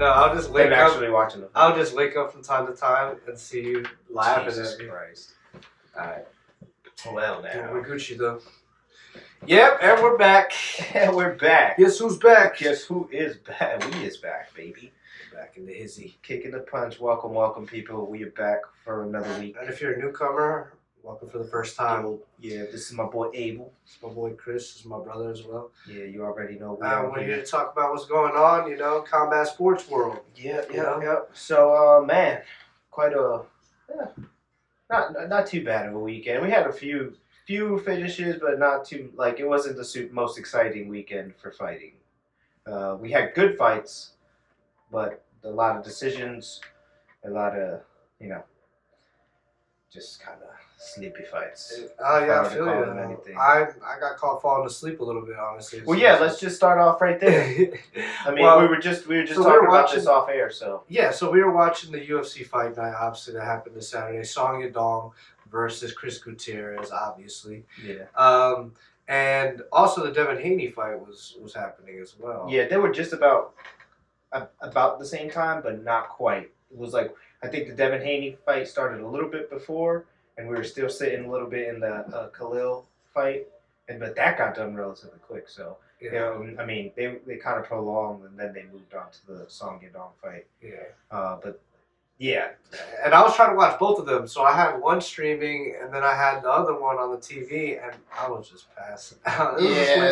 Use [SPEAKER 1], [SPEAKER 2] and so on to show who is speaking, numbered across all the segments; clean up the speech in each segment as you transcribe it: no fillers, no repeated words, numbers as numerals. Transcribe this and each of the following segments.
[SPEAKER 1] No, I'll just wake
[SPEAKER 2] than
[SPEAKER 1] up.
[SPEAKER 2] actually watching them.
[SPEAKER 1] I'll just wake up from time to time and see you laughing
[SPEAKER 2] Jesus
[SPEAKER 1] at me.
[SPEAKER 2] Christ. All right. Well, now.
[SPEAKER 1] We're Gucci though. Yep, and we're back.
[SPEAKER 2] And we're back.
[SPEAKER 1] Guess who's back?
[SPEAKER 2] Guess who is back? We is back, baby.
[SPEAKER 1] Back in the hizzy.
[SPEAKER 2] Kicking the punch. Welcome, welcome, people. We are back for another week.
[SPEAKER 1] And if you're a newcomer, welcome for the first time.
[SPEAKER 2] Yeah, this is my boy Abel.
[SPEAKER 1] It's my boy Chris. This is my brother as well.
[SPEAKER 2] Yeah, you already know.
[SPEAKER 1] We're here to talk about what's going on, combat sports world.
[SPEAKER 2] Yeah. So, man, quite a not too bad of a weekend. We had a few finishes, but not too it wasn't the most exciting weekend for fighting. We had good fights, but a lot of decisions, a lot of just kind of sleepy fights.
[SPEAKER 1] I feel you. I got caught falling asleep a little bit, honestly.
[SPEAKER 2] Well, yeah, let's just start off right there. I mean, we were just talking about this off air, so.
[SPEAKER 1] Yeah, so we were watching the UFC fight night, obviously, that happened this Saturday. Song Yadong versus Chris Gutierrez, obviously.
[SPEAKER 2] Yeah.
[SPEAKER 1] And also the Devin Haney fight was happening as well.
[SPEAKER 2] Yeah, they were just about the same time, but not quite. It was I think the Devin Haney fight started a little bit before, and we were still sitting a little bit in the Khalil fight, but that got done relatively quick. So, I mean, they kind of prolonged, and then they moved on to the Song Yadong fight.
[SPEAKER 1] Yeah.
[SPEAKER 2] But yeah,
[SPEAKER 1] and I was trying to watch both of them, so I had one streaming, and then I had the other one on the TV, and I was just passing out.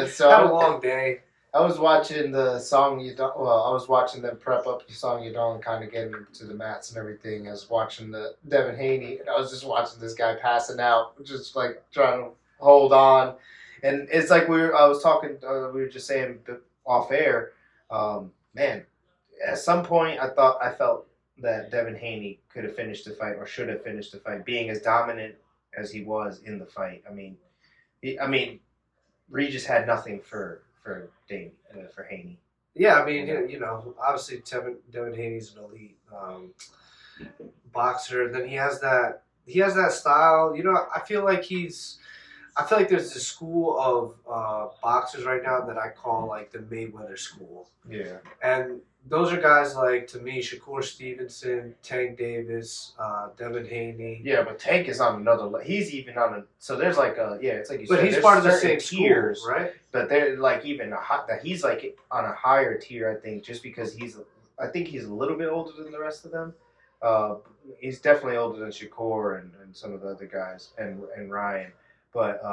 [SPEAKER 2] So
[SPEAKER 1] had a long day.
[SPEAKER 2] I was watching the Song Yadong. Well, I was watching them prep up the Song Yadong, kind of getting to the mats and everything. I was watching the Devin Haney, and I was just watching this guy passing out, just trying to hold on. And it's we were just saying off air, man. At some point, I felt that Devin Haney could have finished the fight or should have finished the fight, being as dominant as he was in the fight. I mean, Regis had nothing for Haney.
[SPEAKER 1] Yeah, I mean, obviously Devin Haney's an elite boxer. Then he has that style. I feel like there's this school of boxers right now that I call the Mayweather school.
[SPEAKER 2] Yeah. And
[SPEAKER 1] those are guys to me, Shakur Stevenson, Tank Davis, Devin Haney.
[SPEAKER 2] Yeah, but Tank is on another level. He's even on a. So there's it's like you said.
[SPEAKER 1] But he's part of the same tiers,
[SPEAKER 2] right? But they're even he's on a higher tier, I think, just because I think he's a little bit older than the rest of them. He's definitely older than Shakur and some of the other guys and Ryan, but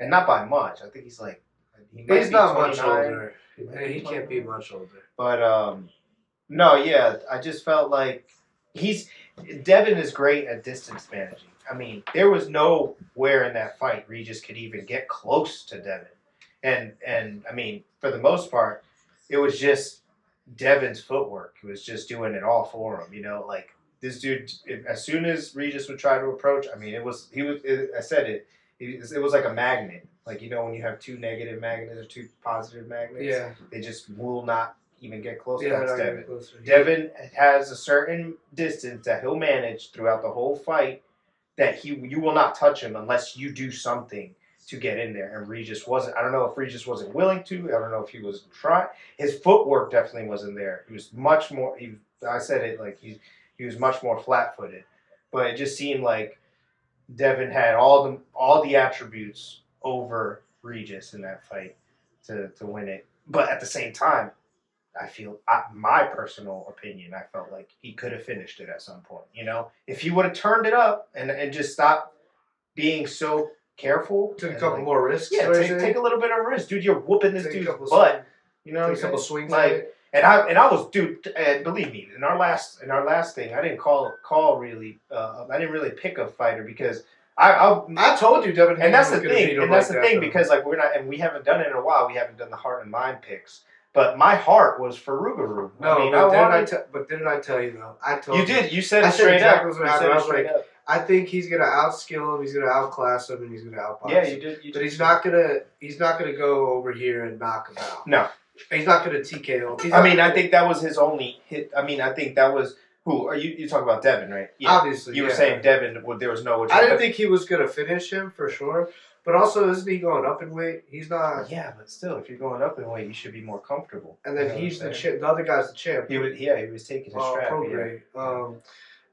[SPEAKER 2] and not by much. I think he's
[SPEAKER 1] not much older. He can't be much older.
[SPEAKER 2] But no, yeah, I just felt like Devin is great at distance managing. I mean, there was nowhere in that fight Regis could even get close to Devin. And I mean, for the most part, it was just Devin's footwork. It was just doing it all for him, this dude, as soon as Regis would try to approach, I mean, it was like a magnet. When you have two negative magnets or two positive magnets, they just will not even get close. That's Devin. Devin has a certain distance that he'll manage throughout the whole fight that you will not touch him unless you do something to get in there. And Regis wasn't. I don't know if Regis wasn't willing to. I don't know if he was trying. His footwork definitely wasn't there. He was much more. I said it he was much more flat-footed, but it just seemed like Devin had all the attributes over Regis in that fight to win it. But at the same time, I feel, my personal opinion, I felt like he could have finished it at some point. If he would have turned it up and just stopped being so careful.
[SPEAKER 1] Took a couple more risks.
[SPEAKER 2] Yeah, take a little bit of risk. Dude, you're whooping this dude's butt.
[SPEAKER 1] Take a couple swings.
[SPEAKER 2] And I was, dude, and believe me, in our last thing, I didn't call really, I didn't really pick a fighter because I
[SPEAKER 1] told you Devin Haney.
[SPEAKER 2] And that's the thing. And that's the thing because we're not, and we haven't done it in a while. We haven't done the heart and mind picks. But my heart was for Rougarou.
[SPEAKER 1] But didn't I tell you though? I told you.
[SPEAKER 2] You did. You said it straight up.
[SPEAKER 1] I was like, I think he's gonna outskill him. He's gonna outclass him, and he's gonna outbox him.
[SPEAKER 2] Yeah, you did.
[SPEAKER 1] But he's not gonna go over here and knock him out.
[SPEAKER 2] No,
[SPEAKER 1] he's not gonna TKO.
[SPEAKER 2] I think that was his only hit. I think that was. Who are you talking about? Devin, right?
[SPEAKER 1] Yeah. Obviously,
[SPEAKER 2] you were saying Devin. There was no.
[SPEAKER 1] I didn't think he was gonna finish him for sure, But also, isn't he going up in weight? He's not.
[SPEAKER 2] Yeah, but still, if you're going up in weight, you should be more comfortable.
[SPEAKER 1] And then he's the champ. The other guy's the champ.
[SPEAKER 2] He was taking his strap.
[SPEAKER 1] Prograde.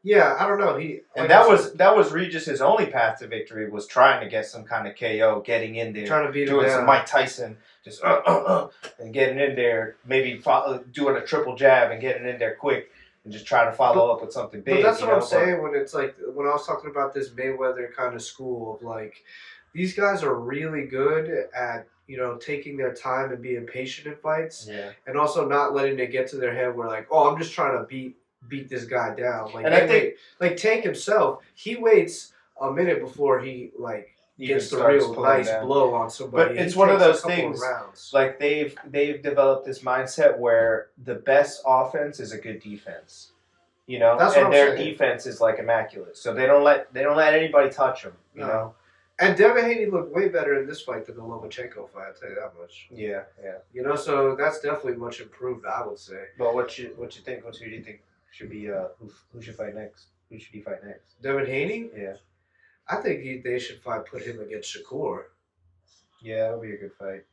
[SPEAKER 1] Yeah, I don't know.
[SPEAKER 2] And that was Regis' only path to victory, was trying to get some kind of KO, getting in there,
[SPEAKER 1] trying to beat
[SPEAKER 2] doing
[SPEAKER 1] him
[SPEAKER 2] some Mike Tyson, just and getting in there, maybe doing a triple jab and getting in there quick. And just try to follow up with something big.
[SPEAKER 1] But that's what I'm saying when it's like, when I was talking about this Mayweather kind of school of like, these guys are really good at, taking their time and being patient in fights.
[SPEAKER 2] Yeah.
[SPEAKER 1] And also not letting it get to their head where like, oh, I'm just trying to beat this guy down. Like,
[SPEAKER 2] and I think,
[SPEAKER 1] like Tank himself, he waits a minute before he gets the real nice blow on somebody.
[SPEAKER 2] But it's one of those things, like they've developed this mindset where the best offense is a good defense,
[SPEAKER 1] That's what
[SPEAKER 2] and their defense is like immaculate. So they don't let anybody touch them, you know.
[SPEAKER 1] And Devin Haney looked way better in this fight than the Lomachenko fight. I'll tell you that much.
[SPEAKER 2] Yeah.
[SPEAKER 1] So that's definitely much improved, I would say.
[SPEAKER 2] But what you think? Who do you think should be who should fight next? Who should he fight next?
[SPEAKER 1] Devin Haney?
[SPEAKER 2] Yeah.
[SPEAKER 1] I think they should put him against Shakur.
[SPEAKER 2] Yeah, that'll be a good fight.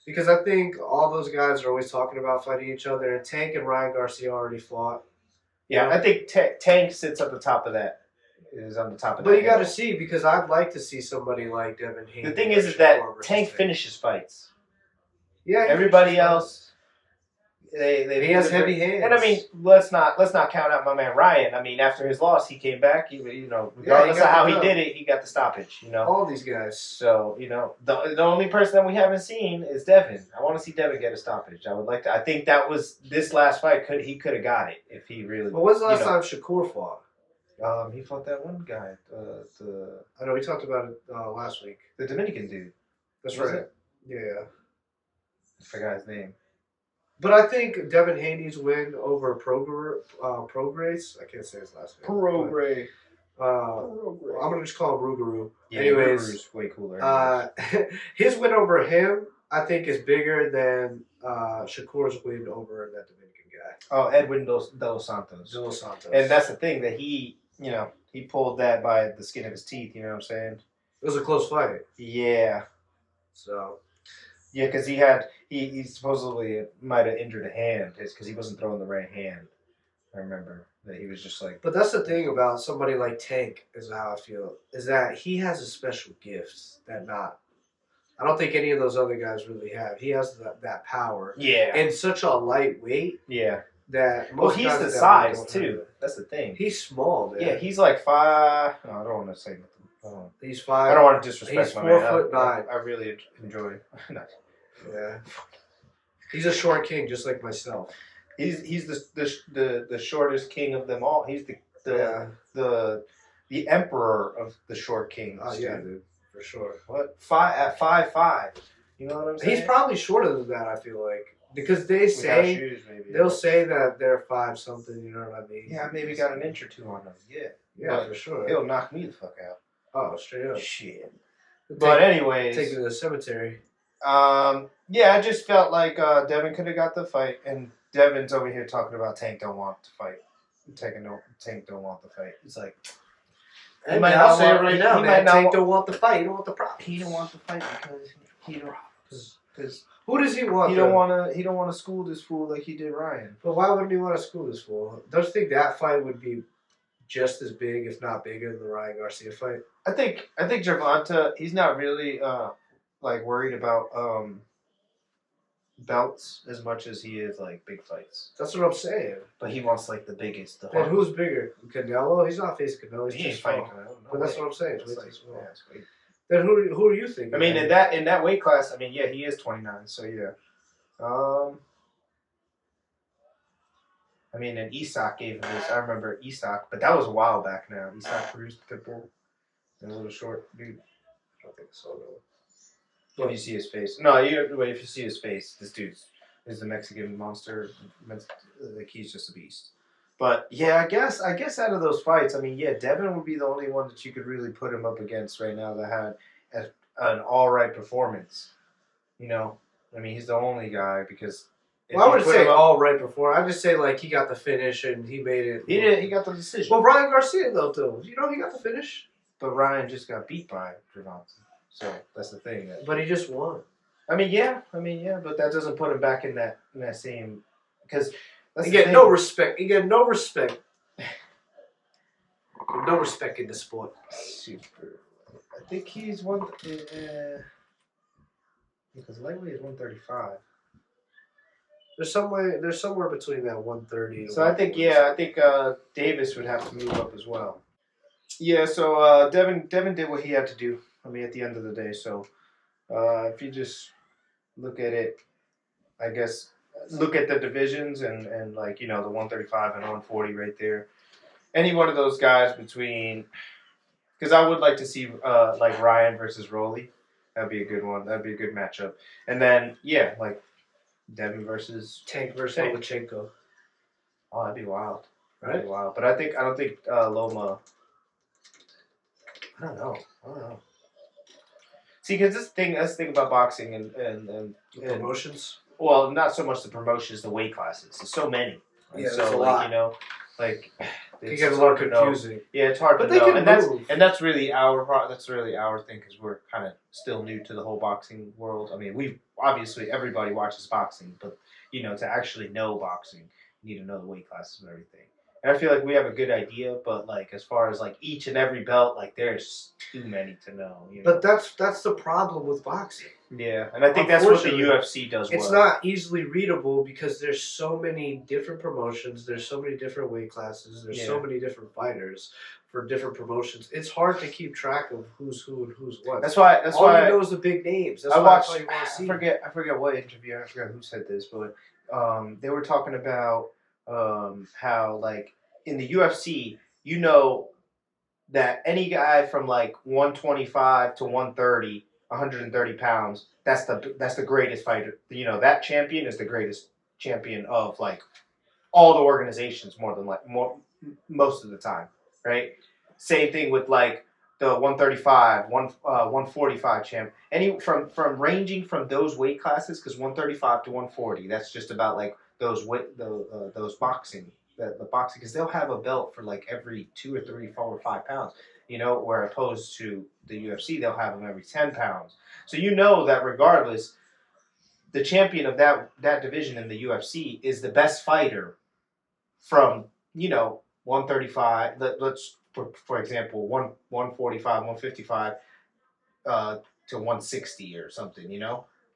[SPEAKER 1] Because I think all those guys are always talking about fighting each other, and Tank and Ryan Garcia already fought.
[SPEAKER 2] Yeah, I think Tank sits at the top of that. Is on the top of that.
[SPEAKER 1] But you got to see, because I'd like to see somebody like Devin Haney.
[SPEAKER 2] The thing is that Tank finishes fights.
[SPEAKER 1] Yeah.
[SPEAKER 2] Everybody else.
[SPEAKER 1] He has heavy hands.
[SPEAKER 2] And I mean, let's not count out my man Ryan. I mean, after his loss, he came back. Regardless of how he did it, he got the stoppage.
[SPEAKER 1] All these guys.
[SPEAKER 2] So the only person that we haven't seen is Devin. I want to see Devin get a stoppage. I would like to. I think that was this last fight. He could have got it if he really.
[SPEAKER 1] But when's the last time Shakur fought?
[SPEAKER 2] He fought that one guy.
[SPEAKER 1] I know we talked about it last week.
[SPEAKER 2] The Dominican dude.
[SPEAKER 1] That's right. Yeah.
[SPEAKER 2] I forgot his name.
[SPEAKER 1] But I think Devin Haney's win over Prograis, I can't say his last name.
[SPEAKER 2] Prograis.
[SPEAKER 1] I'm going to just call him Rougarou.
[SPEAKER 2] Yeah, Rougarou's way cooler.
[SPEAKER 1] His win over him, I think, is bigger than Shakur's win over that Dominican guy.
[SPEAKER 2] Oh, Edwin Dos Santos.
[SPEAKER 1] Dos Santos.
[SPEAKER 2] And that's the thing, that he pulled that by the skin of his teeth, you know what I'm saying?
[SPEAKER 1] It was a close fight.
[SPEAKER 2] Yeah.
[SPEAKER 1] So...
[SPEAKER 2] Yeah, because he supposedly might have injured a hand because he wasn't throwing the right hand. I remember that he was just like.
[SPEAKER 1] But that's the thing about somebody like Tank, is how I feel, is that he has a special gift that I don't think any of those other guys really have. He has that power.
[SPEAKER 2] Yeah.
[SPEAKER 1] And such a lightweight.
[SPEAKER 2] Yeah.
[SPEAKER 1] That
[SPEAKER 2] most he's the size too. That's the thing.
[SPEAKER 1] He's small, man.
[SPEAKER 2] Yeah, he's like 5. No, I don't want to say nothing.
[SPEAKER 1] He's 5.
[SPEAKER 2] I don't want to disrespect my man.
[SPEAKER 1] 4'9".
[SPEAKER 2] I really enjoy.
[SPEAKER 1] Yeah. He's a short king, just like myself.
[SPEAKER 2] He's the shortest king of them all. He's the emperor of the short kings.
[SPEAKER 1] Oh yeah, dude, for sure.
[SPEAKER 2] What 5'5"? You know what I'm saying?
[SPEAKER 1] He's probably shorter than that. I feel like, because they'll say that they're 5 something. You know what I mean?
[SPEAKER 2] Yeah, maybe got an inch or two on them. Yeah.
[SPEAKER 1] Yeah, for sure.
[SPEAKER 2] He'll knock me the fuck out.
[SPEAKER 1] Oh, straight up.
[SPEAKER 2] Shit. But anyways,
[SPEAKER 1] take it to the cemetery.
[SPEAKER 2] Yeah, I just felt like Devin could have got the fight, and Devin's over here talking about Tank don't want to fight. Tank don't want the fight. It's like,
[SPEAKER 1] I'll say it right now, man. Tank don't want the fight. He don't want the problem.
[SPEAKER 2] He don't want the fight because
[SPEAKER 1] who does he want?
[SPEAKER 2] He don't want to school this fool like he did Ryan.
[SPEAKER 1] But why wouldn't he want to school this fool? Don't you think that fight would be just as big, if not bigger, than the Ryan Garcia fight?
[SPEAKER 2] I think Gervonta, he's not really worried about belts as much as he is like big fights.
[SPEAKER 1] That's what I'm saying.
[SPEAKER 2] But he wants like the biggest.
[SPEAKER 1] And who's bigger? Canelo? He's not facing Canelo.
[SPEAKER 2] He's just fighting Canelo.
[SPEAKER 1] But that's what I'm saying. Then who are you thinking?
[SPEAKER 2] I mean, in that weight class, I mean, yeah, he is 29. So yeah. I mean, and Isak gave him this. I remember Isak, but that was a while back now. Isak produced Pitbull. And a little short dude.
[SPEAKER 1] I don't think so, though.
[SPEAKER 2] If you see his face. No, if you see his face, this dude is the Mexican monster. Like, he's just a beast. But, yeah, I guess out of those fights, I mean, yeah, Devin would be the only one that you could really put him up against right now that had an all-right performance. You know? I mean, he's the only guy because...
[SPEAKER 1] Well, I wouldn't say all right before. I'd just say, like, he got the finish and he made it.
[SPEAKER 2] He got the decision.
[SPEAKER 1] Well, Ryan Garcia, though, too. You know he got the finish?
[SPEAKER 2] But Ryan just got beat by Gervonta. So that's the thing.
[SPEAKER 1] But he just won.
[SPEAKER 2] I mean, yeah, but that doesn't put him back in that same because
[SPEAKER 1] he get no respect. He get no respect. No respect in the sport.
[SPEAKER 2] Super. I think he's one. Because lightweight is 135.
[SPEAKER 1] There's somewhere between that 130.
[SPEAKER 2] So I think Davis would have to move up as well. Yeah. So Devin did what he had to do. I mean, at the end of the day. So if you just look at it, I guess look at the divisions and like the 135 and 140 right there. Any one of those guys between, because I would like to see like Ryan versus Rolly. That'd be a good one. That'd be a good matchup. And then like Devin versus
[SPEAKER 1] Tank versus Lomachenko.
[SPEAKER 2] Oh, that'd be wild.
[SPEAKER 1] Right?
[SPEAKER 2] That'd be wild. But I don't think Loma. I don't know. See, because that's the thing about boxing and
[SPEAKER 1] promotions.
[SPEAKER 2] Well, not so much the promotions, the weight classes. There's so many.
[SPEAKER 1] And yeah, so like
[SPEAKER 2] a lot.
[SPEAKER 1] It gets a little confusing.
[SPEAKER 2] Yeah, it's hard to know. And that's really our thing because we're kind of still new to the whole boxing world. I mean, everybody watches boxing, but to actually know boxing, you need to know the weight classes and everything. And I feel like we have a good idea, but like as far as like each and every belt, like there's too many to know.
[SPEAKER 1] But that's the problem with boxing.
[SPEAKER 2] Yeah, and I think that's what the UFC does well.
[SPEAKER 1] It's not easily readable because there's so many different promotions, there's so many different weight classes, there's so many different fighters for different promotions. It's hard to keep track of who's who and who's what.
[SPEAKER 2] That's why
[SPEAKER 1] all you know is the big names. That's
[SPEAKER 2] I forget what interview. I forget who said this, but they were talking about how like in the UFC, that any guy from like 125 to 130. 130 pounds. That's the greatest fighter. That champion is the greatest champion of like all the organizations. Most of the time, right? Same thing with like the 135, 145 champ. From ranging from those weight classes, because 135 to 140. That's just about like those boxing. The boxing, because they'll have a belt for like every 2 or 3, 4 or 5 pounds. Where opposed to the UFC, they'll have them every 10 pounds. So that regardless, the champion of that division in the UFC is the best fighter from 135. Let's for example 145, 155 to 160 or something.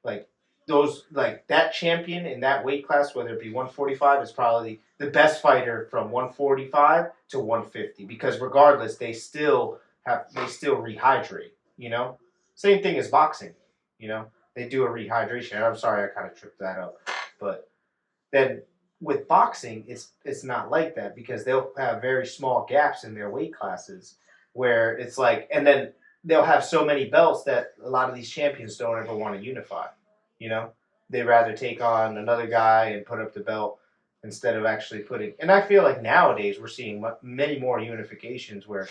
[SPEAKER 2] Like those that champion in that weight class, whether it be 145, is probably the best fighter from 145 to 150 because regardless they still rehydrate. Same thing as boxing. They do a rehydration. I'm sorry, I kind of tripped that up, but then with boxing, it's not like that because they'll have very small gaps in their weight classes where it's like, and then they'll have so many belts that a lot of these champions don't ever want to unify. They'd rather take on another guy and put up the belt instead of actually putting. And I feel like nowadays we're seeing many more unifications where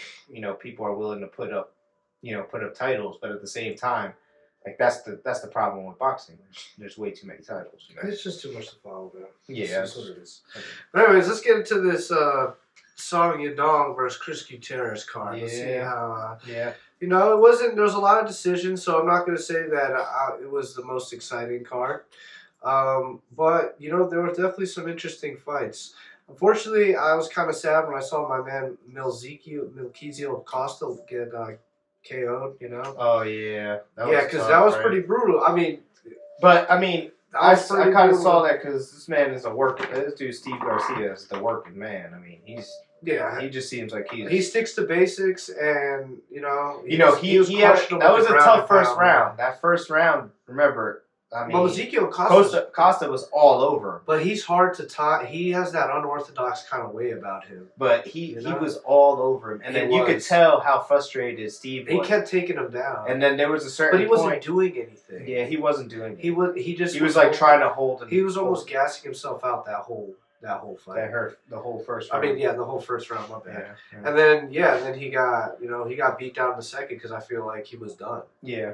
[SPEAKER 2] people are willing to put up titles, but at the same time, like that's the problem with boxing. There's way too many titles.
[SPEAKER 1] It's just too much to follow, man.
[SPEAKER 2] Yeah,
[SPEAKER 1] that's what it is. But anyways, let's get into this Song Yadong versus Chris Gutierrez card. Let's see how. It wasn't. There was a lot of decisions, so I'm not going to say that it was the most exciting card. But there were definitely some interesting fights. Unfortunately, I was kind of sad when I saw my man Milkizio Costa get KO'd.
[SPEAKER 2] Oh yeah.
[SPEAKER 1] Because that was pretty brutal. I mean,
[SPEAKER 2] I kind of saw that because this man is this dude Steve Garcia is the working man. I mean, he just seems like
[SPEAKER 1] he sticks to basics, and
[SPEAKER 2] that was a tough first round. That first round, remember. I mean,
[SPEAKER 1] Ezekiel
[SPEAKER 2] Costa was all over.
[SPEAKER 1] But he's hard to tie. He has that unorthodox kind of way about him.
[SPEAKER 2] But he was all over him. And then you could tell how frustrated Steve was.
[SPEAKER 1] He kept taking him down.
[SPEAKER 2] And then there was a certain
[SPEAKER 1] But he wasn't doing anything.
[SPEAKER 2] Yeah, he wasn't doing
[SPEAKER 1] He was
[SPEAKER 2] like trying to hold him.
[SPEAKER 1] He was almost gassing himself out that whole fight.
[SPEAKER 2] That hurt the whole first round.
[SPEAKER 1] I mean, the whole first round, my bad. Yeah. And then he got beat down in the second because I feel like he was done.
[SPEAKER 2] Yeah.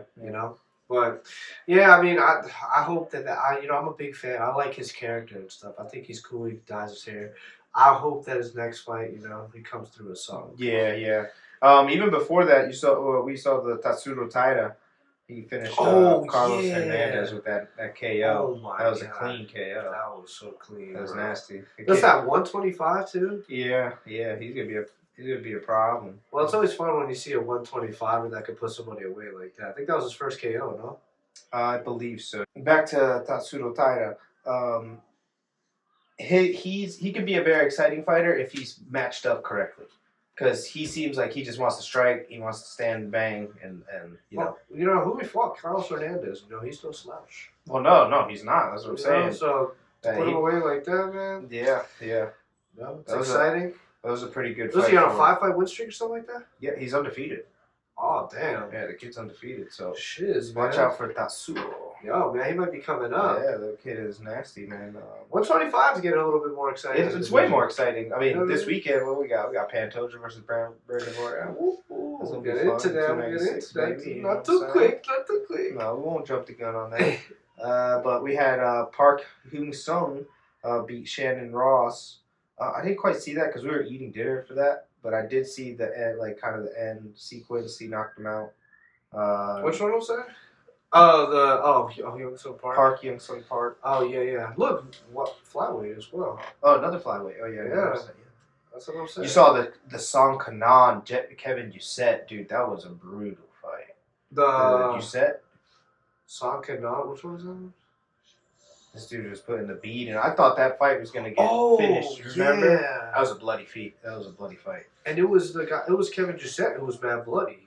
[SPEAKER 1] But I mean, I hope that I'm a big fan. I like his character and stuff. I think he's cool. He dyes his hair. I hope that his next fight, he comes through a song.
[SPEAKER 2] Yeah. Even before that, we saw the Tatsuro Taira. He finished Carlos Hernandez with that KO.
[SPEAKER 1] Oh
[SPEAKER 2] that was
[SPEAKER 1] God.
[SPEAKER 2] a clean KO.
[SPEAKER 1] That was so clean.
[SPEAKER 2] That was nasty.
[SPEAKER 1] That's that 125 too.
[SPEAKER 2] Yeah. He's gonna be a problem.
[SPEAKER 1] Well, it's always fun when you see a 125 that could put somebody away like that. I think that was his first KO, no?
[SPEAKER 2] I believe so. Back to Tatsuro Taira. He can be a very exciting fighter if he's matched up correctly. Because he seems like he just wants to strike, he wants to stand and bang, and you know.
[SPEAKER 1] You know who we fought? Carlos Hernandez. You know, he's no slouch.
[SPEAKER 2] Well, no, he's not. That's what I'm saying.
[SPEAKER 1] So put him away like that, man.
[SPEAKER 2] Yeah.
[SPEAKER 1] No, it's exciting.
[SPEAKER 2] That was a pretty good
[SPEAKER 1] fight. Was he on a 5-fight win streak or something like that?
[SPEAKER 2] Yeah, he's undefeated.
[SPEAKER 1] Oh, damn.
[SPEAKER 2] Yeah, the kid's undefeated, so
[SPEAKER 1] shiz,
[SPEAKER 2] watch out for Tatsuro.
[SPEAKER 1] Yo, man, he might be coming up.
[SPEAKER 2] Yeah, the kid is nasty, man.
[SPEAKER 1] 125 is getting a little bit more exciting.
[SPEAKER 2] It's way more exciting. I mean, this weekend, what we got? We got Pantoja versus Brandon Royale.
[SPEAKER 1] We'll get into that. Not too quick.
[SPEAKER 2] No, we won't jump the gun on that. But we had Park Hyung-sung beat Shannon Ross. I didn't quite see that because we were eating dinner for that. But I did see the end, like kind of the end sequence. He knocked him out.
[SPEAKER 1] Which one was that? Hyung-sung Park.
[SPEAKER 2] Park Hyung-sung Park.
[SPEAKER 1] Oh yeah. Look, what flyweight as well.
[SPEAKER 2] Oh, another flyweight. Oh yeah.
[SPEAKER 1] That's what I'm saying.
[SPEAKER 2] You saw the Song Kanan, Kevin Doucette, dude. That was a brutal fight.
[SPEAKER 1] The
[SPEAKER 2] Doucette.
[SPEAKER 1] Song Kanan. Which one was that?
[SPEAKER 2] This dude was putting the beat, and I thought that fight was gonna get finished. Remember? Yeah. That was a bloody fight.
[SPEAKER 1] And it was the guy. It was Kevin Doucette who was bad bloody.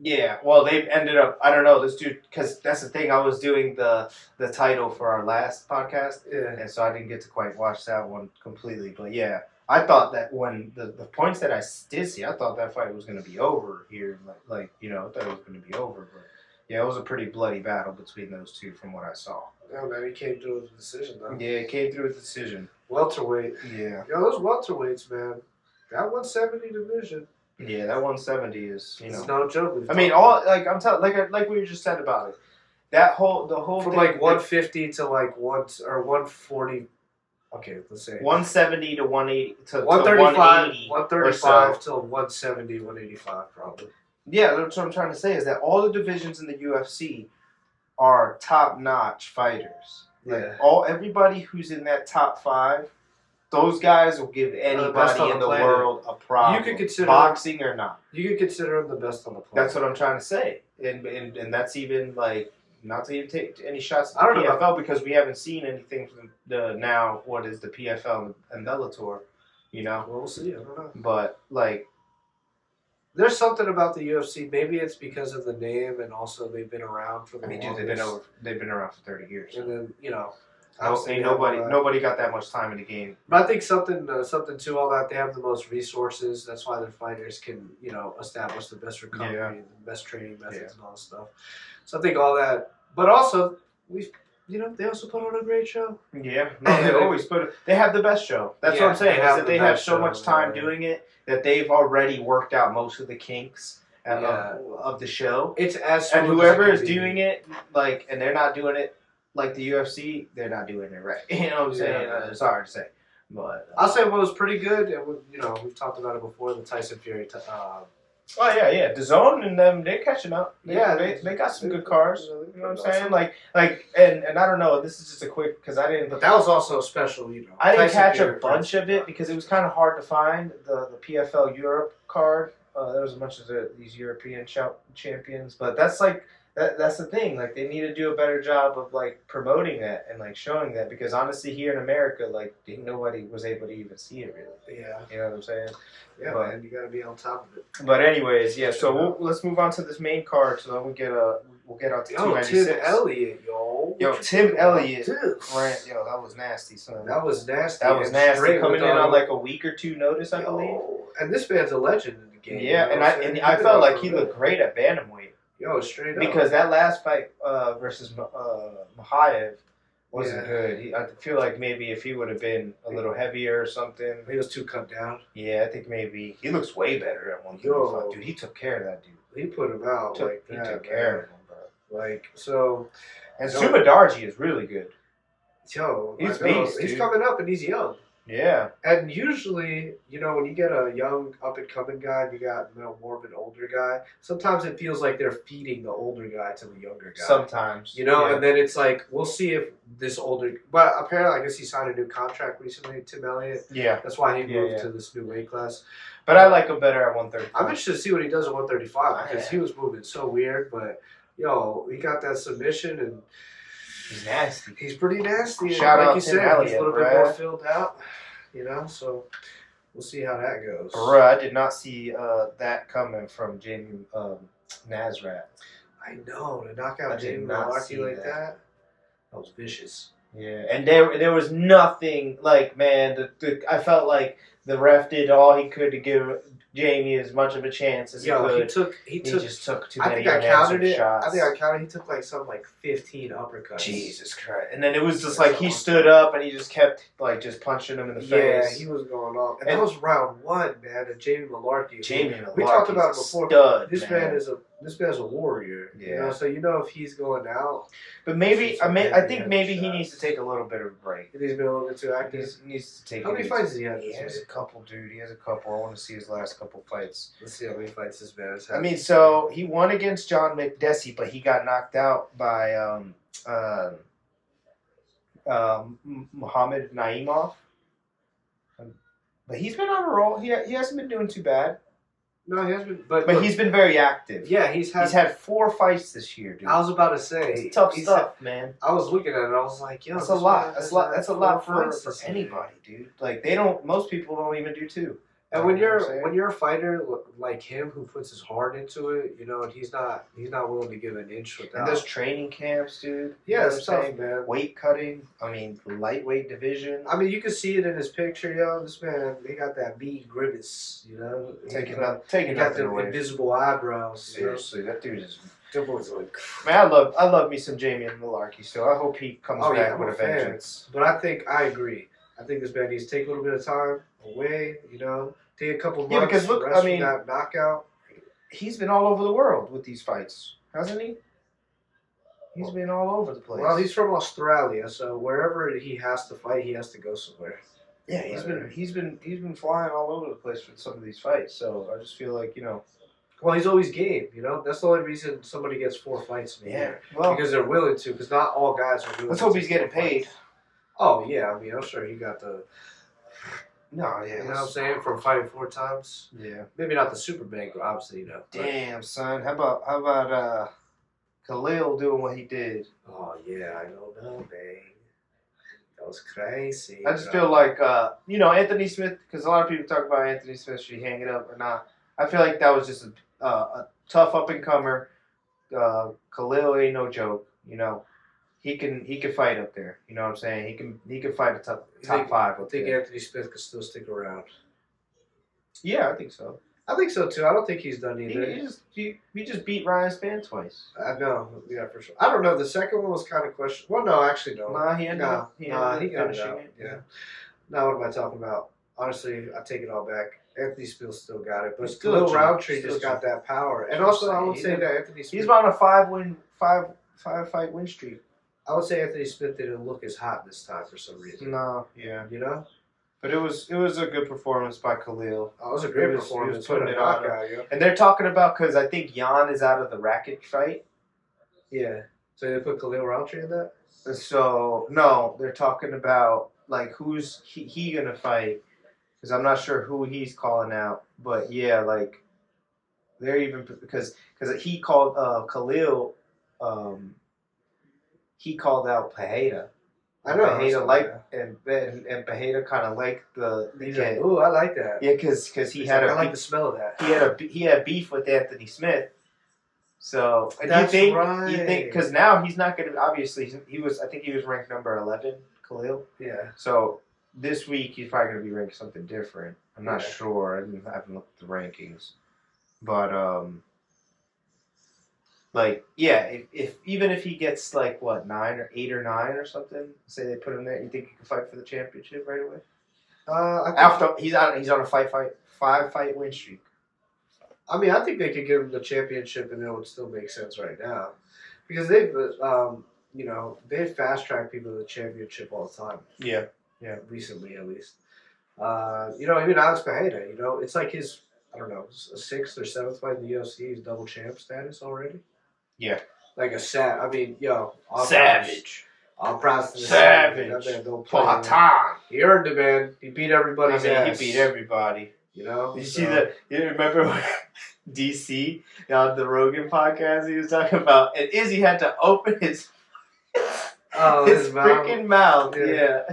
[SPEAKER 2] Yeah. Well, they ended up. I don't know this dude because that's the thing. I was doing the title for our last podcast, and so I didn't get to quite watch that one completely. But yeah, I thought that when the points that I did see, I thought that fight was gonna be over here. Like I thought it was gonna be over, but. Yeah, it was a pretty bloody battle between those two from what I saw.
[SPEAKER 1] Yeah, man, he came through with a decision, though.
[SPEAKER 2] Yeah, he came through with a decision.
[SPEAKER 1] Welterweight.
[SPEAKER 2] Yeah.
[SPEAKER 1] Yo, those welterweights, man. That 170 division.
[SPEAKER 2] Yeah, that 170 is,
[SPEAKER 1] It's no joke.
[SPEAKER 2] I mean, I'm telling, like we just said about it. The whole
[SPEAKER 1] from thing, like 150 to like 140. Okay, let's say
[SPEAKER 2] 170 to 180 to
[SPEAKER 1] 135, 135 to 170, 185 probably.
[SPEAKER 2] Yeah, that's what I'm trying to say is that all the divisions in the UFC are top-notch fighters. Like everybody who's in that top 5, those guys will give anybody in the world a problem. You could consider boxing or not.
[SPEAKER 1] You could consider them the best on the planet.
[SPEAKER 2] That's what I'm trying to say, and that's even like not to even take any shots at the PFL because we haven't seen anything from the now what is the PFL and Bellator,
[SPEAKER 1] Well, we'll see. I don't know,
[SPEAKER 2] but like.
[SPEAKER 1] There's something about the UFC. Maybe it's because of the name, and also they've been around for the.
[SPEAKER 2] Dude, they've been around for 30 years.
[SPEAKER 1] And then
[SPEAKER 2] nobody got that much time in the game.
[SPEAKER 1] But I think something to all that. They have the most resources. That's why their fighters can establish the best recovery, the best training methods, and all this stuff. So I think all that. But also they also put on a great show.
[SPEAKER 2] Yeah, no, they always they have the best show. That's what I'm saying. Is that they have so much time doing it that they've already worked out most of the kinks of the show.
[SPEAKER 1] It's as
[SPEAKER 2] and whoever is doing it and they're not doing it like the UFC, they're not doing it right. You know what I'm saying? It's hard to say, but
[SPEAKER 1] I'll say what was pretty good. And we've talked about it before. The Tyson Fury.
[SPEAKER 2] Oh yeah, DAZN and them they're catching up. They got some good cars. You know what I'm saying? Like and I don't know. This is just a quick because I didn't.
[SPEAKER 1] But that was also special.
[SPEAKER 2] I didn't catch a bunch of it because it was kind of hard to find the PFL Europe card. There was a bunch of these European champions, but that's that's the thing. Like they need to do a better job of promoting that and showing that because honestly, here in America, nobody was able to even see it really.
[SPEAKER 1] Yeah,
[SPEAKER 2] you know what I'm saying?
[SPEAKER 1] Yeah, man, you gotta be on top of it.
[SPEAKER 2] But anyways, yeah. So let's move on to this main card. So then we'll get out to 296.
[SPEAKER 1] Tim Elliott,
[SPEAKER 2] Tim Elliott. Right, that was nasty, son.
[SPEAKER 1] That was nasty.
[SPEAKER 2] That was nasty. Coming in on a week or two notice, I believe.
[SPEAKER 1] And this man's a legend in the game.
[SPEAKER 2] Yeah, and I felt like he looked great at bantamweight.
[SPEAKER 1] Straight up.
[SPEAKER 2] Because that last fight versus Mahayev wasn't good. I feel like maybe if he would have been a little heavier or something.
[SPEAKER 1] He was too cut down.
[SPEAKER 2] Yeah, I think maybe. He looks way better at 135. Dude, he took care of that dude.
[SPEAKER 1] He put him out.
[SPEAKER 2] He took care of him, bro.
[SPEAKER 1] So.
[SPEAKER 2] And Subadarji is really good.
[SPEAKER 1] He's coming up and he's young.
[SPEAKER 2] Yeah.
[SPEAKER 1] And usually, when you get a young up-and-coming guy, and you got more of an older guy, sometimes it feels like they're feeding the older guy to the younger guy.
[SPEAKER 2] Sometimes.
[SPEAKER 1] And then it's like, we'll see if this older... But apparently, I guess he signed a new contract recently, Tim Elliott.
[SPEAKER 2] Yeah.
[SPEAKER 1] That's why he moved to this new weight class.
[SPEAKER 2] But I like him better at 135.
[SPEAKER 1] I'm interested to see what he does at 135 because he was moving so weird, but, he got that submission and...
[SPEAKER 2] He's nasty.
[SPEAKER 1] He's pretty nasty.
[SPEAKER 2] Shout out
[SPEAKER 1] you
[SPEAKER 2] Tim
[SPEAKER 1] said,
[SPEAKER 2] Elliott,
[SPEAKER 1] he's a little bit more filled out. So we'll see how that goes.
[SPEAKER 2] Bruh, I did not see that coming from Jamie Nasrat.
[SPEAKER 1] I know, to knock out Jamie Malarkey like that was vicious.
[SPEAKER 2] Yeah, and there was nothing, like, man, I felt like the ref did all he could to give Jamie as much of a chance as he could. He just took too many unanswered shots.
[SPEAKER 1] I think I counted. He took like 15 uppercuts.
[SPEAKER 2] Jesus Christ! And then it was just like he stood up and he just kept just punching him in the face.
[SPEAKER 1] Yeah, he was going off. And that was round 1, man. And Jamie Malarkey.
[SPEAKER 2] We
[SPEAKER 1] talked about it before.
[SPEAKER 2] Stud,
[SPEAKER 1] this man is a warrior.
[SPEAKER 2] Yeah.
[SPEAKER 1] So if he's going out.
[SPEAKER 2] But maybe I think maybe he needs to take a little bit of a break.
[SPEAKER 1] He's been a little bit too active.
[SPEAKER 2] He needs to take.
[SPEAKER 1] How many fights does he have?
[SPEAKER 2] He has a couple, dude. He has a couple. I want to see his last couple fights.
[SPEAKER 1] Let's see how many fights this man has had.
[SPEAKER 2] I mean, so he won against John McDessie, but he got knocked out by Muhammad Naimov. But he's been on a roll. He hasn't been doing too bad.
[SPEAKER 1] No, he hasn't. But
[SPEAKER 2] he's been very active.
[SPEAKER 1] Yeah, he's
[SPEAKER 2] had 4 fights this year, dude.
[SPEAKER 1] I was about to say,
[SPEAKER 2] it's tough stuff, man.
[SPEAKER 1] I was looking at it. I was like, yo,
[SPEAKER 2] that's a lot. That's a lot for anybody, dude. Like most people don't even do 2.
[SPEAKER 1] And when you're a fighter like him who puts his heart into it, and he's not willing to give an inch without.
[SPEAKER 2] And those training camps, dude.
[SPEAKER 1] Yeah, it's tough, man.
[SPEAKER 2] Weight cutting. I mean, lightweight division.
[SPEAKER 1] I mean, you can see it in his picture, This man, he got that mean grimace,
[SPEAKER 2] taking
[SPEAKER 1] got the invisible eyebrows.
[SPEAKER 2] Seriously, that dude is.
[SPEAKER 1] Man,
[SPEAKER 2] I love me some Jamie Malarkey. So I hope he comes back with a vengeance.
[SPEAKER 1] But I agree. I think this man needs to take a little bit of time away. Take a couple months.
[SPEAKER 2] Yeah, because look, I mean,
[SPEAKER 1] that knockout.
[SPEAKER 2] He's been all over the world with these fights, hasn't he? He's been all over the place.
[SPEAKER 1] Well, he's from Australia, so wherever he has to fight, he has to go somewhere.
[SPEAKER 2] Yeah, he's been flying all over the place for some of these fights. So I just feel like
[SPEAKER 1] Well, he's always game. That's the only reason somebody gets 4 fights in a year.
[SPEAKER 2] Well,
[SPEAKER 1] because they're willing to. Because not all guys are willing.
[SPEAKER 2] Let's hope he's getting paid.
[SPEAKER 1] Oh yeah, I mean, I'm sure he got the.
[SPEAKER 2] No, yeah.
[SPEAKER 1] You know what I'm saying? From fighting 4 times.
[SPEAKER 2] Yeah.
[SPEAKER 1] Maybe not the super bank, obviously,
[SPEAKER 2] Damn, son. How about Khalil doing what he did?
[SPEAKER 1] Oh yeah, I don't know, man. That was crazy.
[SPEAKER 2] I just feel like Anthony Smith, because a lot of people talk about Anthony Smith, should he hang it up or not? I feel like that was just a tough up and comer. Khalil ain't no joke, He can fight up there. You know what I'm saying? He can fight a top 5.
[SPEAKER 1] I think Anthony Smith could still stick around.
[SPEAKER 2] Yeah, I think so.
[SPEAKER 1] I think so too. I don't think he's done either.
[SPEAKER 2] He just beat Ryan Spann twice.
[SPEAKER 1] I know. Yeah, for sure. I don't know. The second one was kind of questionable. Well, no, actually, no.
[SPEAKER 2] Nah, he ended up
[SPEAKER 1] finishing it. Yeah. Now, what am I talking about? Honestly, I take it all back. Anthony Smith still got it, but Khalil Roundtree just got that power. And also, I would say that Anthony Smith.
[SPEAKER 2] He's on a 5-fight win streak.
[SPEAKER 1] I would say Anthony Smith didn't look as hot this time for some reason.
[SPEAKER 2] No, yeah. But it was a good performance by Khalil.
[SPEAKER 1] Oh, it was a great performance.
[SPEAKER 2] He was putting it on. And they're talking about, because I think Jan is out of the racket fight.
[SPEAKER 1] Yeah. So they put Khalil Roundtree in that?
[SPEAKER 2] So, no, they're talking about, who's he going to fight. Because I'm not sure who he's calling out. But, yeah, they're even, because he called Khalil, he called out Pereira.
[SPEAKER 1] I know.
[SPEAKER 2] Pereira and Pereira kind of liked the.
[SPEAKER 1] He's like, ooh, I like that.
[SPEAKER 2] Yeah, because he had.
[SPEAKER 1] I like the smell of that.
[SPEAKER 2] He had beef with Anthony Smith. So
[SPEAKER 1] that's right.
[SPEAKER 2] You think because now he's not going to obviously he was I think he was ranked number 11, Khalil.
[SPEAKER 1] Yeah.
[SPEAKER 2] So this week he's probably going to be ranked something different. I'm not sure. I haven't looked at the rankings, but if even if he gets 9 or 8 or 9 or something, say they put him there, you think he can fight for the championship right away? After he's on a 5-fight win streak.
[SPEAKER 1] I mean, I think they could give him the championship, and it would still make sense right now, because they've fast track people to the championship all the time.
[SPEAKER 2] Yeah.
[SPEAKER 1] Yeah, recently at least. Even Alex Pereira, it's like his, I don't know, 6th or 7th fight in the UFC. He's double champ status already.
[SPEAKER 2] Yeah.
[SPEAKER 1] Like a
[SPEAKER 2] Savage.
[SPEAKER 1] I'll proud to the
[SPEAKER 2] Savage.
[SPEAKER 1] That man don't play. He earned it, man. He beat everybody's ass.
[SPEAKER 2] He beat everybody.
[SPEAKER 1] You know?
[SPEAKER 2] Did you remember when DC on the Rogan podcast, he was talking about, and Izzy had to open his freaking mouth. Yeah.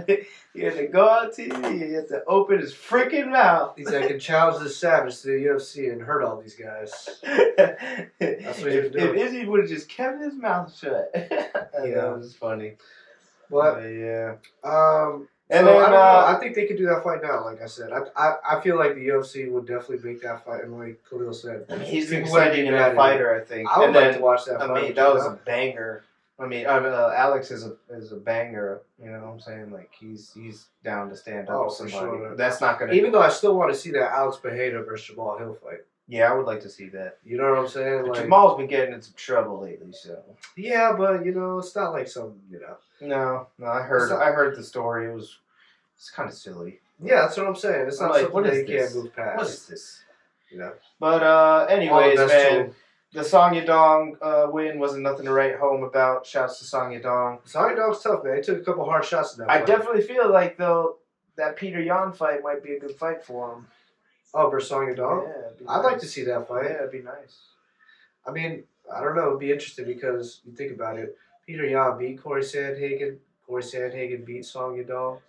[SPEAKER 2] He had to go on TV. He had to open his freaking mouth.
[SPEAKER 1] He's like, and challenge the Savage to the UFC and hurt all these guys. That's what he was doing.
[SPEAKER 2] If Izzy would have just kept his mouth shut. That was funny.
[SPEAKER 1] But
[SPEAKER 2] yeah.
[SPEAKER 1] And then, I think they could do that fight now. Like I said, I feel like the UFC would definitely make that fight. And like Khalil said,
[SPEAKER 2] he's an exciting enough fighter, I think.
[SPEAKER 1] I would like to watch that fight.
[SPEAKER 2] I mean, that was a banger. I mean, Alex is a banger. You know what I'm saying? Like he's down to stand up with somebody. Sure. That's not gonna.
[SPEAKER 1] Even though I still want to see that Alex Pereira versus Jamal Hill fight.
[SPEAKER 2] Yeah, I would like to see that.
[SPEAKER 1] You know what I'm saying?
[SPEAKER 2] Like, Jamal's been getting into trouble lately, so.
[SPEAKER 1] Yeah, but it's not like some
[SPEAKER 2] No, I heard the story. It's kind of silly.
[SPEAKER 1] Yeah, that's what I'm saying. It's not something that you can't move past.
[SPEAKER 2] What is this?
[SPEAKER 1] But
[SPEAKER 2] anyways, man. The Song Yadong win wasn't nothing to write home about. Shouts to Song Yadong.
[SPEAKER 1] Song Yadong's tough, man. He took a couple hard shots in that
[SPEAKER 2] fight. I definitely feel like, though, that Peter Yan fight might be a good fight for him.
[SPEAKER 1] Oh, versus Song Yadong?
[SPEAKER 2] Yeah.
[SPEAKER 1] I'd like to see that fight.
[SPEAKER 2] Yeah, it'd be nice.
[SPEAKER 1] I mean, I don't know. It'd be interesting because you think about it. Peter Yan beat Corey Sandhagen. Corey Sandhagen beat Song Yadong.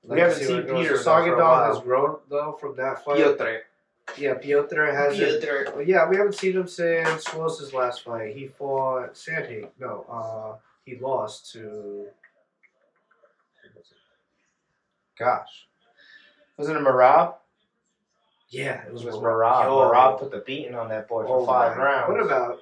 [SPEAKER 2] We haven't seen Peter.
[SPEAKER 1] Song Yadong has grown, though, from that fight.
[SPEAKER 2] Piotr.
[SPEAKER 1] Yeah, Piotr has it. Well, yeah, we haven't seen him since, what was his last fight? He fought Sandhagen. No, he lost to...
[SPEAKER 2] Gosh. Wasn't it Marab?
[SPEAKER 1] Yeah, it was
[SPEAKER 2] Marab. Marab put the beating on that boy for 5 rounds.
[SPEAKER 1] What about...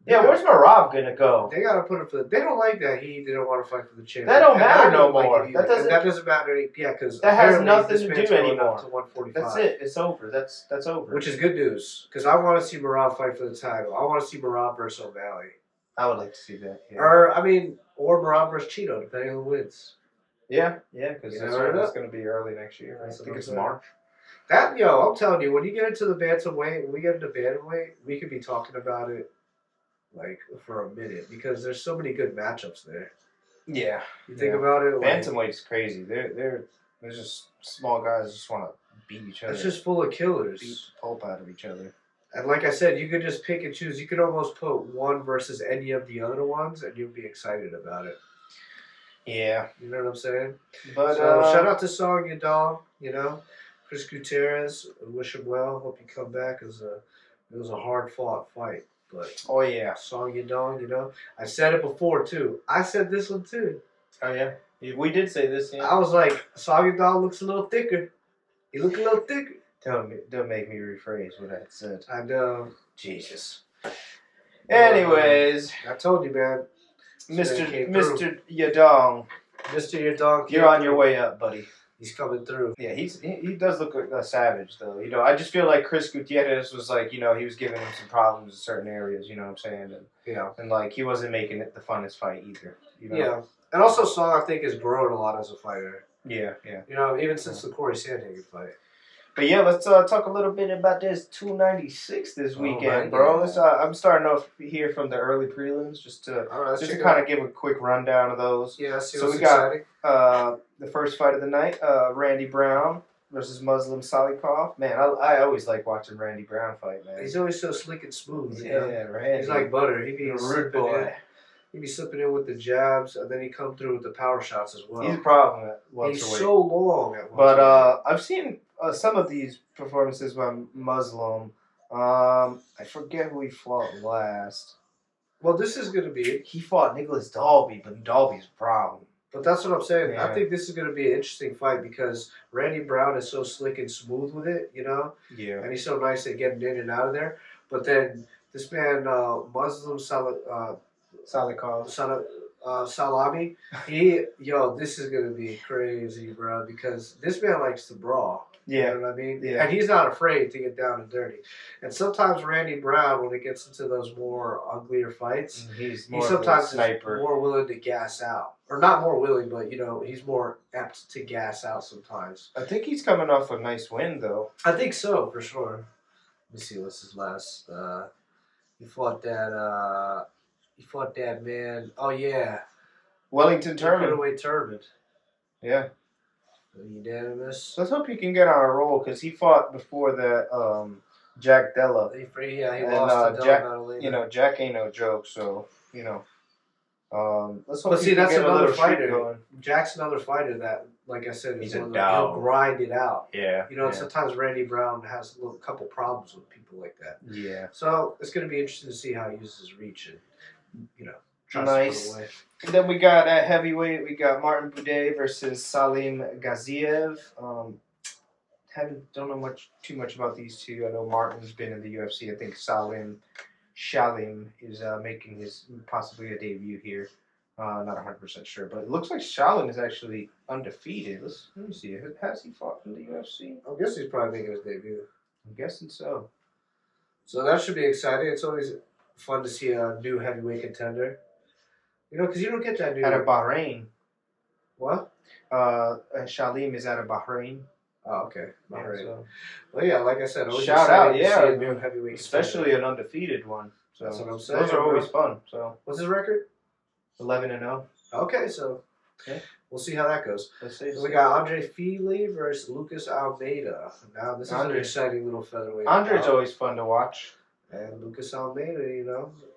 [SPEAKER 2] Yeah, where's Marab gonna go?
[SPEAKER 1] They gotta put him for. They don't like that he didn't want to fight for the championship.
[SPEAKER 2] That don't matter no more.
[SPEAKER 1] That doesn't matter. Yeah, because
[SPEAKER 2] that has nothing to do anymore.
[SPEAKER 1] To 145.
[SPEAKER 2] That's it. It's over. That's over.
[SPEAKER 1] Which is good news because I want to see Marab fight for the title. I want to see Marab versus O'Malley.
[SPEAKER 2] I would like to see that. Yeah.
[SPEAKER 1] Or Marab versus Cheeto, depending on who wins.
[SPEAKER 2] Yeah, because it's going to be early next year. I think it's March.
[SPEAKER 1] I'm telling you, when you get into the bantamweight, when we get into bantamweight, we could be talking about it. Like for a minute, because there's so many good matchups there.
[SPEAKER 2] Yeah,
[SPEAKER 1] you think about it.
[SPEAKER 2] Bantamweight is crazy. They're just small guys just want to beat each other.
[SPEAKER 1] It's just full of killers.
[SPEAKER 2] Beat the pulp out of each other.
[SPEAKER 1] And like I said, you could just pick and choose. You could almost put one versus any of the other ones, and you'll be excited about it.
[SPEAKER 2] Yeah,
[SPEAKER 1] you know what I'm saying.
[SPEAKER 2] But
[SPEAKER 1] shout out to Song Yadong. Chris Gutierrez. Wish him well. Hope you come back. It was a hard fought fight. But
[SPEAKER 2] oh yeah,
[SPEAKER 1] Song Yadong, I said it before too. I said this one too.
[SPEAKER 2] Oh yeah, we did say this. Yeah.
[SPEAKER 1] I was like, Song Yadong looks a little thicker. He look a little thicker.
[SPEAKER 2] Don't make me rephrase what I had said.
[SPEAKER 1] I know.
[SPEAKER 2] Jesus. Anyways,
[SPEAKER 1] I told you, man.
[SPEAKER 2] Mr. Yadong.
[SPEAKER 1] Mr. Yadong,
[SPEAKER 2] you're on your way up, buddy.
[SPEAKER 1] He's coming through.
[SPEAKER 2] Yeah, he does look like a savage, though. I just feel like Chris Gutierrez was like, he was giving him some problems in certain areas, you know what I'm saying? And like, he wasn't making it the funnest fight either.
[SPEAKER 1] Yeah. And also, Song, I think, has grown a lot as a fighter.
[SPEAKER 2] Yeah.
[SPEAKER 1] Even since the Corey Sandhagen fight.
[SPEAKER 2] But yeah, let's talk a little bit about this 296 this weekend, bro. Let's, I'm starting off here from the early prelims just to kind of give a quick rundown of those.
[SPEAKER 1] Yeah,
[SPEAKER 2] so we got the first fight of the night, Randy Brown versus Muslim Salikov. Man, I always like watching Randy Brown fight, man.
[SPEAKER 1] He's always so slick and smooth.
[SPEAKER 2] Yeah, Randy.
[SPEAKER 1] He's like butter. He be
[SPEAKER 2] a rude boy.
[SPEAKER 1] He'd be slipping in with the jabs, and then he'd come through with the power shots as well.
[SPEAKER 2] He's a problem at welterweight.
[SPEAKER 1] He's so long at welterweight.
[SPEAKER 2] But I've seen some of these performances by Muslim. I forget who he fought last.
[SPEAKER 1] Well, this is going to be...
[SPEAKER 2] He fought Nicholas Dalby, but Dalby's a problem.
[SPEAKER 1] But that's what I'm saying.
[SPEAKER 2] Yeah.
[SPEAKER 1] I think this is going to be an interesting fight because Randy Brown is so slick and smooth with it, Yeah. And he's so nice at getting in and out of there. But then this man, Muslim Salikov, Salami. This is gonna be crazy, bro, because this man likes to brawl.
[SPEAKER 2] Yeah.
[SPEAKER 1] You know what I mean?
[SPEAKER 2] Yeah.
[SPEAKER 1] And he's not afraid to get down and dirty. And sometimes Randy Brown, when it gets into those more uglier fights,
[SPEAKER 2] he's
[SPEAKER 1] sometimes
[SPEAKER 2] sniper.
[SPEAKER 1] More willing to gas out. Or not more willing, but, he's more apt to gas out sometimes.
[SPEAKER 2] I think he's coming off a nice win, though.
[SPEAKER 1] I think so, for sure. Let me see, what's his last... He fought that man. Oh, yeah.
[SPEAKER 2] Wellington Turman.
[SPEAKER 1] Cruiserweight Turman.
[SPEAKER 2] Yeah.
[SPEAKER 1] Unanimous.
[SPEAKER 2] Let's hope he can get on a roll, because he fought before the Jack Della.
[SPEAKER 1] He lost to
[SPEAKER 2] Jack. Jack ain't no joke, so let's hope.
[SPEAKER 1] That's another fighter. Going. Jack's another fighter that, like I said, he'll grind it out.
[SPEAKER 2] Yeah.
[SPEAKER 1] Sometimes Randy Brown has a couple problems with people like that.
[SPEAKER 2] Yeah.
[SPEAKER 1] So it's going to be interesting to see how he uses his reach and
[SPEAKER 2] nice. And then we got at heavyweight, we got Martin Buday versus Salim Gaziev. Don't know too much about these two. I know Martin's been in the UFC. I think Shalim is making his possibly a debut here. Not 100% sure, but it looks like Shalim is actually undefeated. Let me see. Has he fought in the UFC?
[SPEAKER 1] I guess he's probably making his debut.
[SPEAKER 2] I'm guessing so.
[SPEAKER 1] So that should be exciting. It's always fun to see a new heavyweight contender. Because you don't get that new...
[SPEAKER 2] Out of Bahrain.
[SPEAKER 1] What?
[SPEAKER 2] Shalim is out of Bahrain.
[SPEAKER 1] Oh, okay.
[SPEAKER 2] Bahrain.
[SPEAKER 1] Yeah, so. Well, yeah, like I said, always
[SPEAKER 2] shout out,
[SPEAKER 1] to see a new heavyweight
[SPEAKER 2] especially
[SPEAKER 1] contender.
[SPEAKER 2] an undefeated one. So
[SPEAKER 1] that's what I'm saying.
[SPEAKER 2] Those are always fun. So
[SPEAKER 1] what's his record?
[SPEAKER 2] 11-0.
[SPEAKER 1] Okay, so we'll see how that goes.
[SPEAKER 2] Let's see.
[SPEAKER 1] So we got Andre Fili versus Lucas Almeida. Now this is an exciting little featherweight.
[SPEAKER 2] Andre's always fun to watch.
[SPEAKER 1] And Lucas Almeida,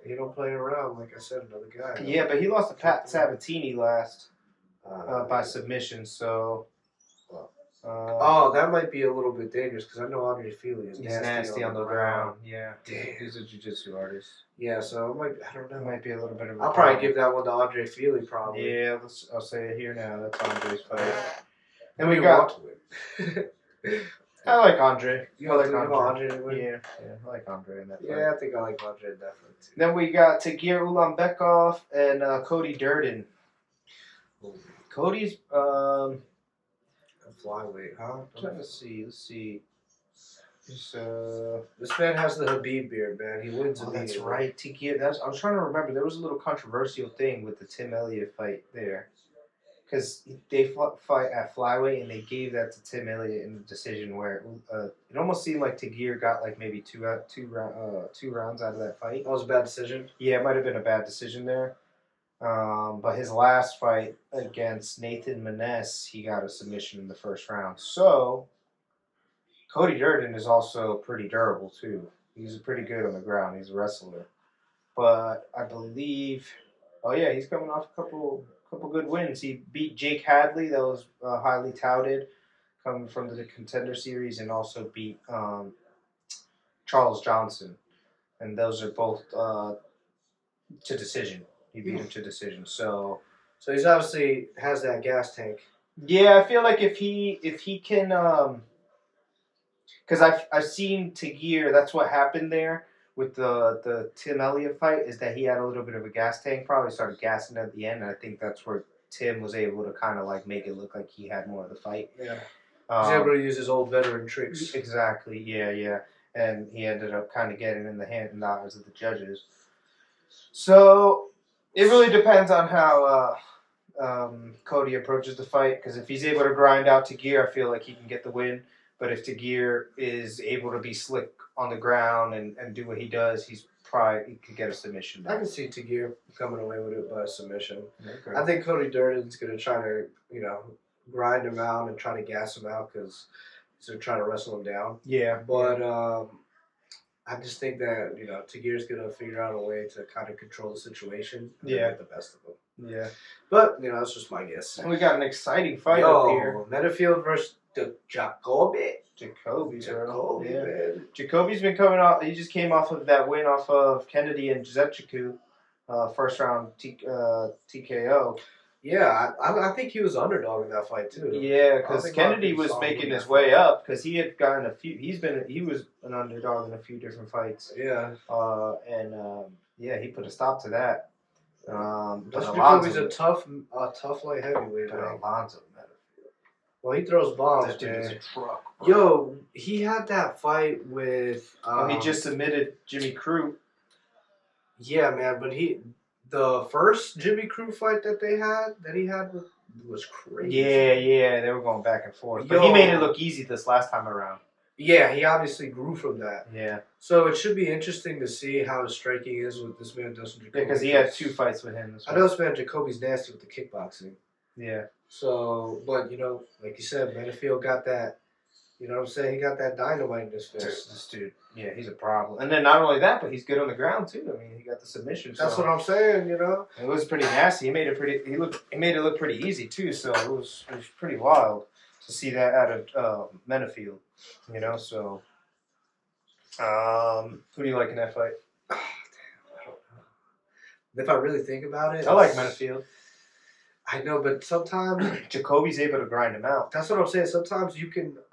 [SPEAKER 1] he don't play around. Like I said, another guy.
[SPEAKER 2] Yeah, but he lost to Pat Sabatini last by submission. So.
[SPEAKER 1] That might be a little bit dangerous because I know Andre Fili is
[SPEAKER 2] nasty on the ground. Yeah,
[SPEAKER 1] damn.
[SPEAKER 2] He's a jiu-jitsu artist.
[SPEAKER 1] Yeah, so I don't know.
[SPEAKER 2] It might be a little bit of.
[SPEAKER 1] I'll probably give that one to Andre Fili, probably.
[SPEAKER 2] Yeah, I'll say it here now. That's Andre's fight.
[SPEAKER 1] And we got.
[SPEAKER 2] I like Andre.
[SPEAKER 1] You like Andre to win?
[SPEAKER 2] Yeah, I like Andre in that fight.
[SPEAKER 1] Yeah, I think I like Andre definitely too.
[SPEAKER 2] Then we got Tagir Ulanbekov and Cody Durden. Cody's
[SPEAKER 1] flyweight, huh?
[SPEAKER 2] I'm trying to see. Let's see.
[SPEAKER 1] This man has the Habib beard, man. He wins.
[SPEAKER 2] Oh, that's right. Tagir. I was trying to remember. There was a little controversial thing with the Tim Elliott fight there. Because they fight at flyweight and they gave that to Tim Elliott in the decision where it almost seemed like Tagir got like maybe two rounds out of that fight.
[SPEAKER 1] That was a bad decision?
[SPEAKER 2] Yeah, it might have been a bad decision there. But his last fight against Nathan Maness, he got a submission in the first round. So, Cody Durden is also pretty durable too. He's pretty good on the ground. He's a wrestler. But I believe, he's coming off a couple good wins. He beat Jake Hadley, that was highly touted, coming from the Contender Series, and also beat Charles Johnson. And those are both to decision. He beat him to decision. So
[SPEAKER 1] he's obviously has that gas tank.
[SPEAKER 2] Yeah, I feel like if he can, because I've seen Tagir. That's what happened there with the Tim Elliott fight, is that he had a little bit of a gas tank. Probably started gassing at the end, and I think that's where Tim was able to kind of like make it look like he had more of the fight.
[SPEAKER 1] Yeah, he's able to use his old veteran tricks.
[SPEAKER 2] Exactly. Yeah. And he ended up kind of getting in the hand and eyes of the judges. So it really depends on how Cody approaches the fight, because if he's able to grind out Tagir, I feel like he can get the win. But if Tagir is able to be slick on the ground and do what he does, he could get a submission.
[SPEAKER 1] I can see Tagir coming away with it by a submission.
[SPEAKER 2] Okay.
[SPEAKER 1] I think Cody Durden's going to try to, grind him out and try to gas him out because he's going to try to wrestle him down.
[SPEAKER 2] Yeah.
[SPEAKER 1] But I just think that, Tagir's going to figure out a way to kind of control the situation and get the best of him.
[SPEAKER 2] Yeah.
[SPEAKER 1] But, that's just my guess.
[SPEAKER 2] And we got an exciting fight up here.
[SPEAKER 1] Metafield versus Jacoby.
[SPEAKER 2] Jacoby,
[SPEAKER 1] man.
[SPEAKER 2] Jacoby's been coming off. He just came off of that win off of Kennedy and Zetchiku, first round TKO.
[SPEAKER 1] Yeah, I think he was underdog in that fight too.
[SPEAKER 2] Yeah, because Kennedy was making his way up because he had gotten a few. He was an underdog in a few different fights.
[SPEAKER 1] Yeah.
[SPEAKER 2] He put a stop to that.
[SPEAKER 1] Dustin Jacoby's a tough light heavyweight.
[SPEAKER 2] Alonzo.
[SPEAKER 1] Well, he throws bombs,
[SPEAKER 2] that dude is a truck. Bro.
[SPEAKER 1] Yo, he had that fight with.
[SPEAKER 2] He just submitted Jimmy Crute.
[SPEAKER 1] Yeah, man, but the first Jimmy Crute fight that he had was crazy.
[SPEAKER 2] Yeah, they were going back and forth. But he made it look easy this last time around.
[SPEAKER 1] Yeah, he obviously grew from that.
[SPEAKER 2] Yeah.
[SPEAKER 1] So it should be interesting to see how his striking is with this man, Dustin Jacoby.
[SPEAKER 2] Because he had 2 fights with him.
[SPEAKER 1] I know this man Jacoby's nasty with the kickboxing.
[SPEAKER 2] Yeah.
[SPEAKER 1] So, but, like you said, Benefield got that, you know what I'm saying? He got that dynamite in his fist.
[SPEAKER 2] This dude, yeah, he's a problem. And then not only that, but he's good on the ground, too. I mean, he got the submission.
[SPEAKER 1] That's what I'm saying,
[SPEAKER 2] It was pretty nasty. He made it look pretty easy, too, so it was pretty wild to see that out of Benefield, so... who do you like in that fight?
[SPEAKER 1] Oh, damn, I don't know. If I really think about it,
[SPEAKER 2] I like Benefield.
[SPEAKER 1] I know, but sometimes
[SPEAKER 2] Jacoby's able to grind him out.
[SPEAKER 1] That's what I'm saying. Sometimes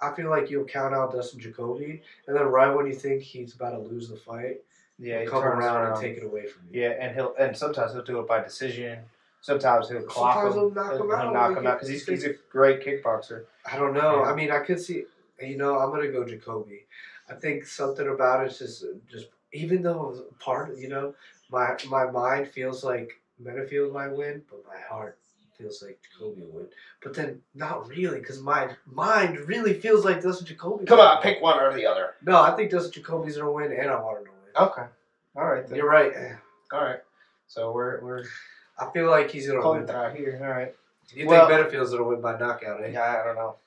[SPEAKER 1] I feel like you'll count out Dustin Jacoby, and then right when you think he's about to lose the fight, he'll come around and take it away from you.
[SPEAKER 2] Yeah, and sometimes he'll do it by decision. Sometimes he'll clock him.
[SPEAKER 1] Sometimes he'll
[SPEAKER 2] knock him out because he's a great kickboxer.
[SPEAKER 1] I don't know.
[SPEAKER 2] Yeah.
[SPEAKER 1] I mean, I could see. I'm gonna go Jacoby. I think something about it's just even though my mind feels like Benefield might win, but my heart feels like Jacoby will win. But then not really, because my mind really feels like Dustin Jacoby.
[SPEAKER 2] Come on, pick one or the other.
[SPEAKER 1] No, I think Dustin Jacoby's gonna win, and I want him to win.
[SPEAKER 2] Okay, all right. Then.
[SPEAKER 1] You're right.
[SPEAKER 2] All right. So we're.
[SPEAKER 1] I feel like he's gonna win.
[SPEAKER 2] Here. All right.
[SPEAKER 1] You think Benefield's gonna win by knockout? Eh?
[SPEAKER 2] Yeah, I don't know.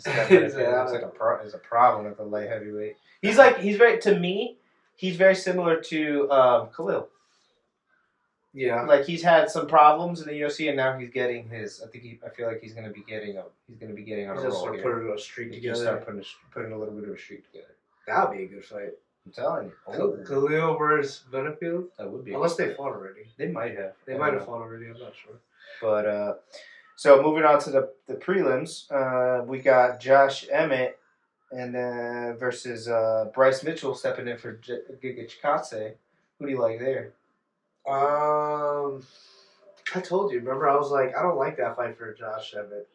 [SPEAKER 2] Looks like a problem at the light heavyweight. He's very similar to Khalil.
[SPEAKER 1] Yeah.
[SPEAKER 2] Like he's had some problems in the UFC, and now he's getting his. I feel like he's gonna be getting on a roll.
[SPEAKER 1] Start putting a streak together.
[SPEAKER 2] Start putting a little bit of a streak together.
[SPEAKER 1] That would be a good fight.
[SPEAKER 2] I'm telling you.
[SPEAKER 1] Khalil versus Benefield?
[SPEAKER 2] That would be.
[SPEAKER 1] Unless they fought already.
[SPEAKER 2] They might have.
[SPEAKER 1] They might have fought already. I'm not sure.
[SPEAKER 2] But so moving on to the prelims, we got Josh Emmett and versus Bryce Mitchell stepping in for Giga Chikadze. Who do you like there?
[SPEAKER 1] I told you. Remember, I was like, I don't like that fight for Josh Emmett.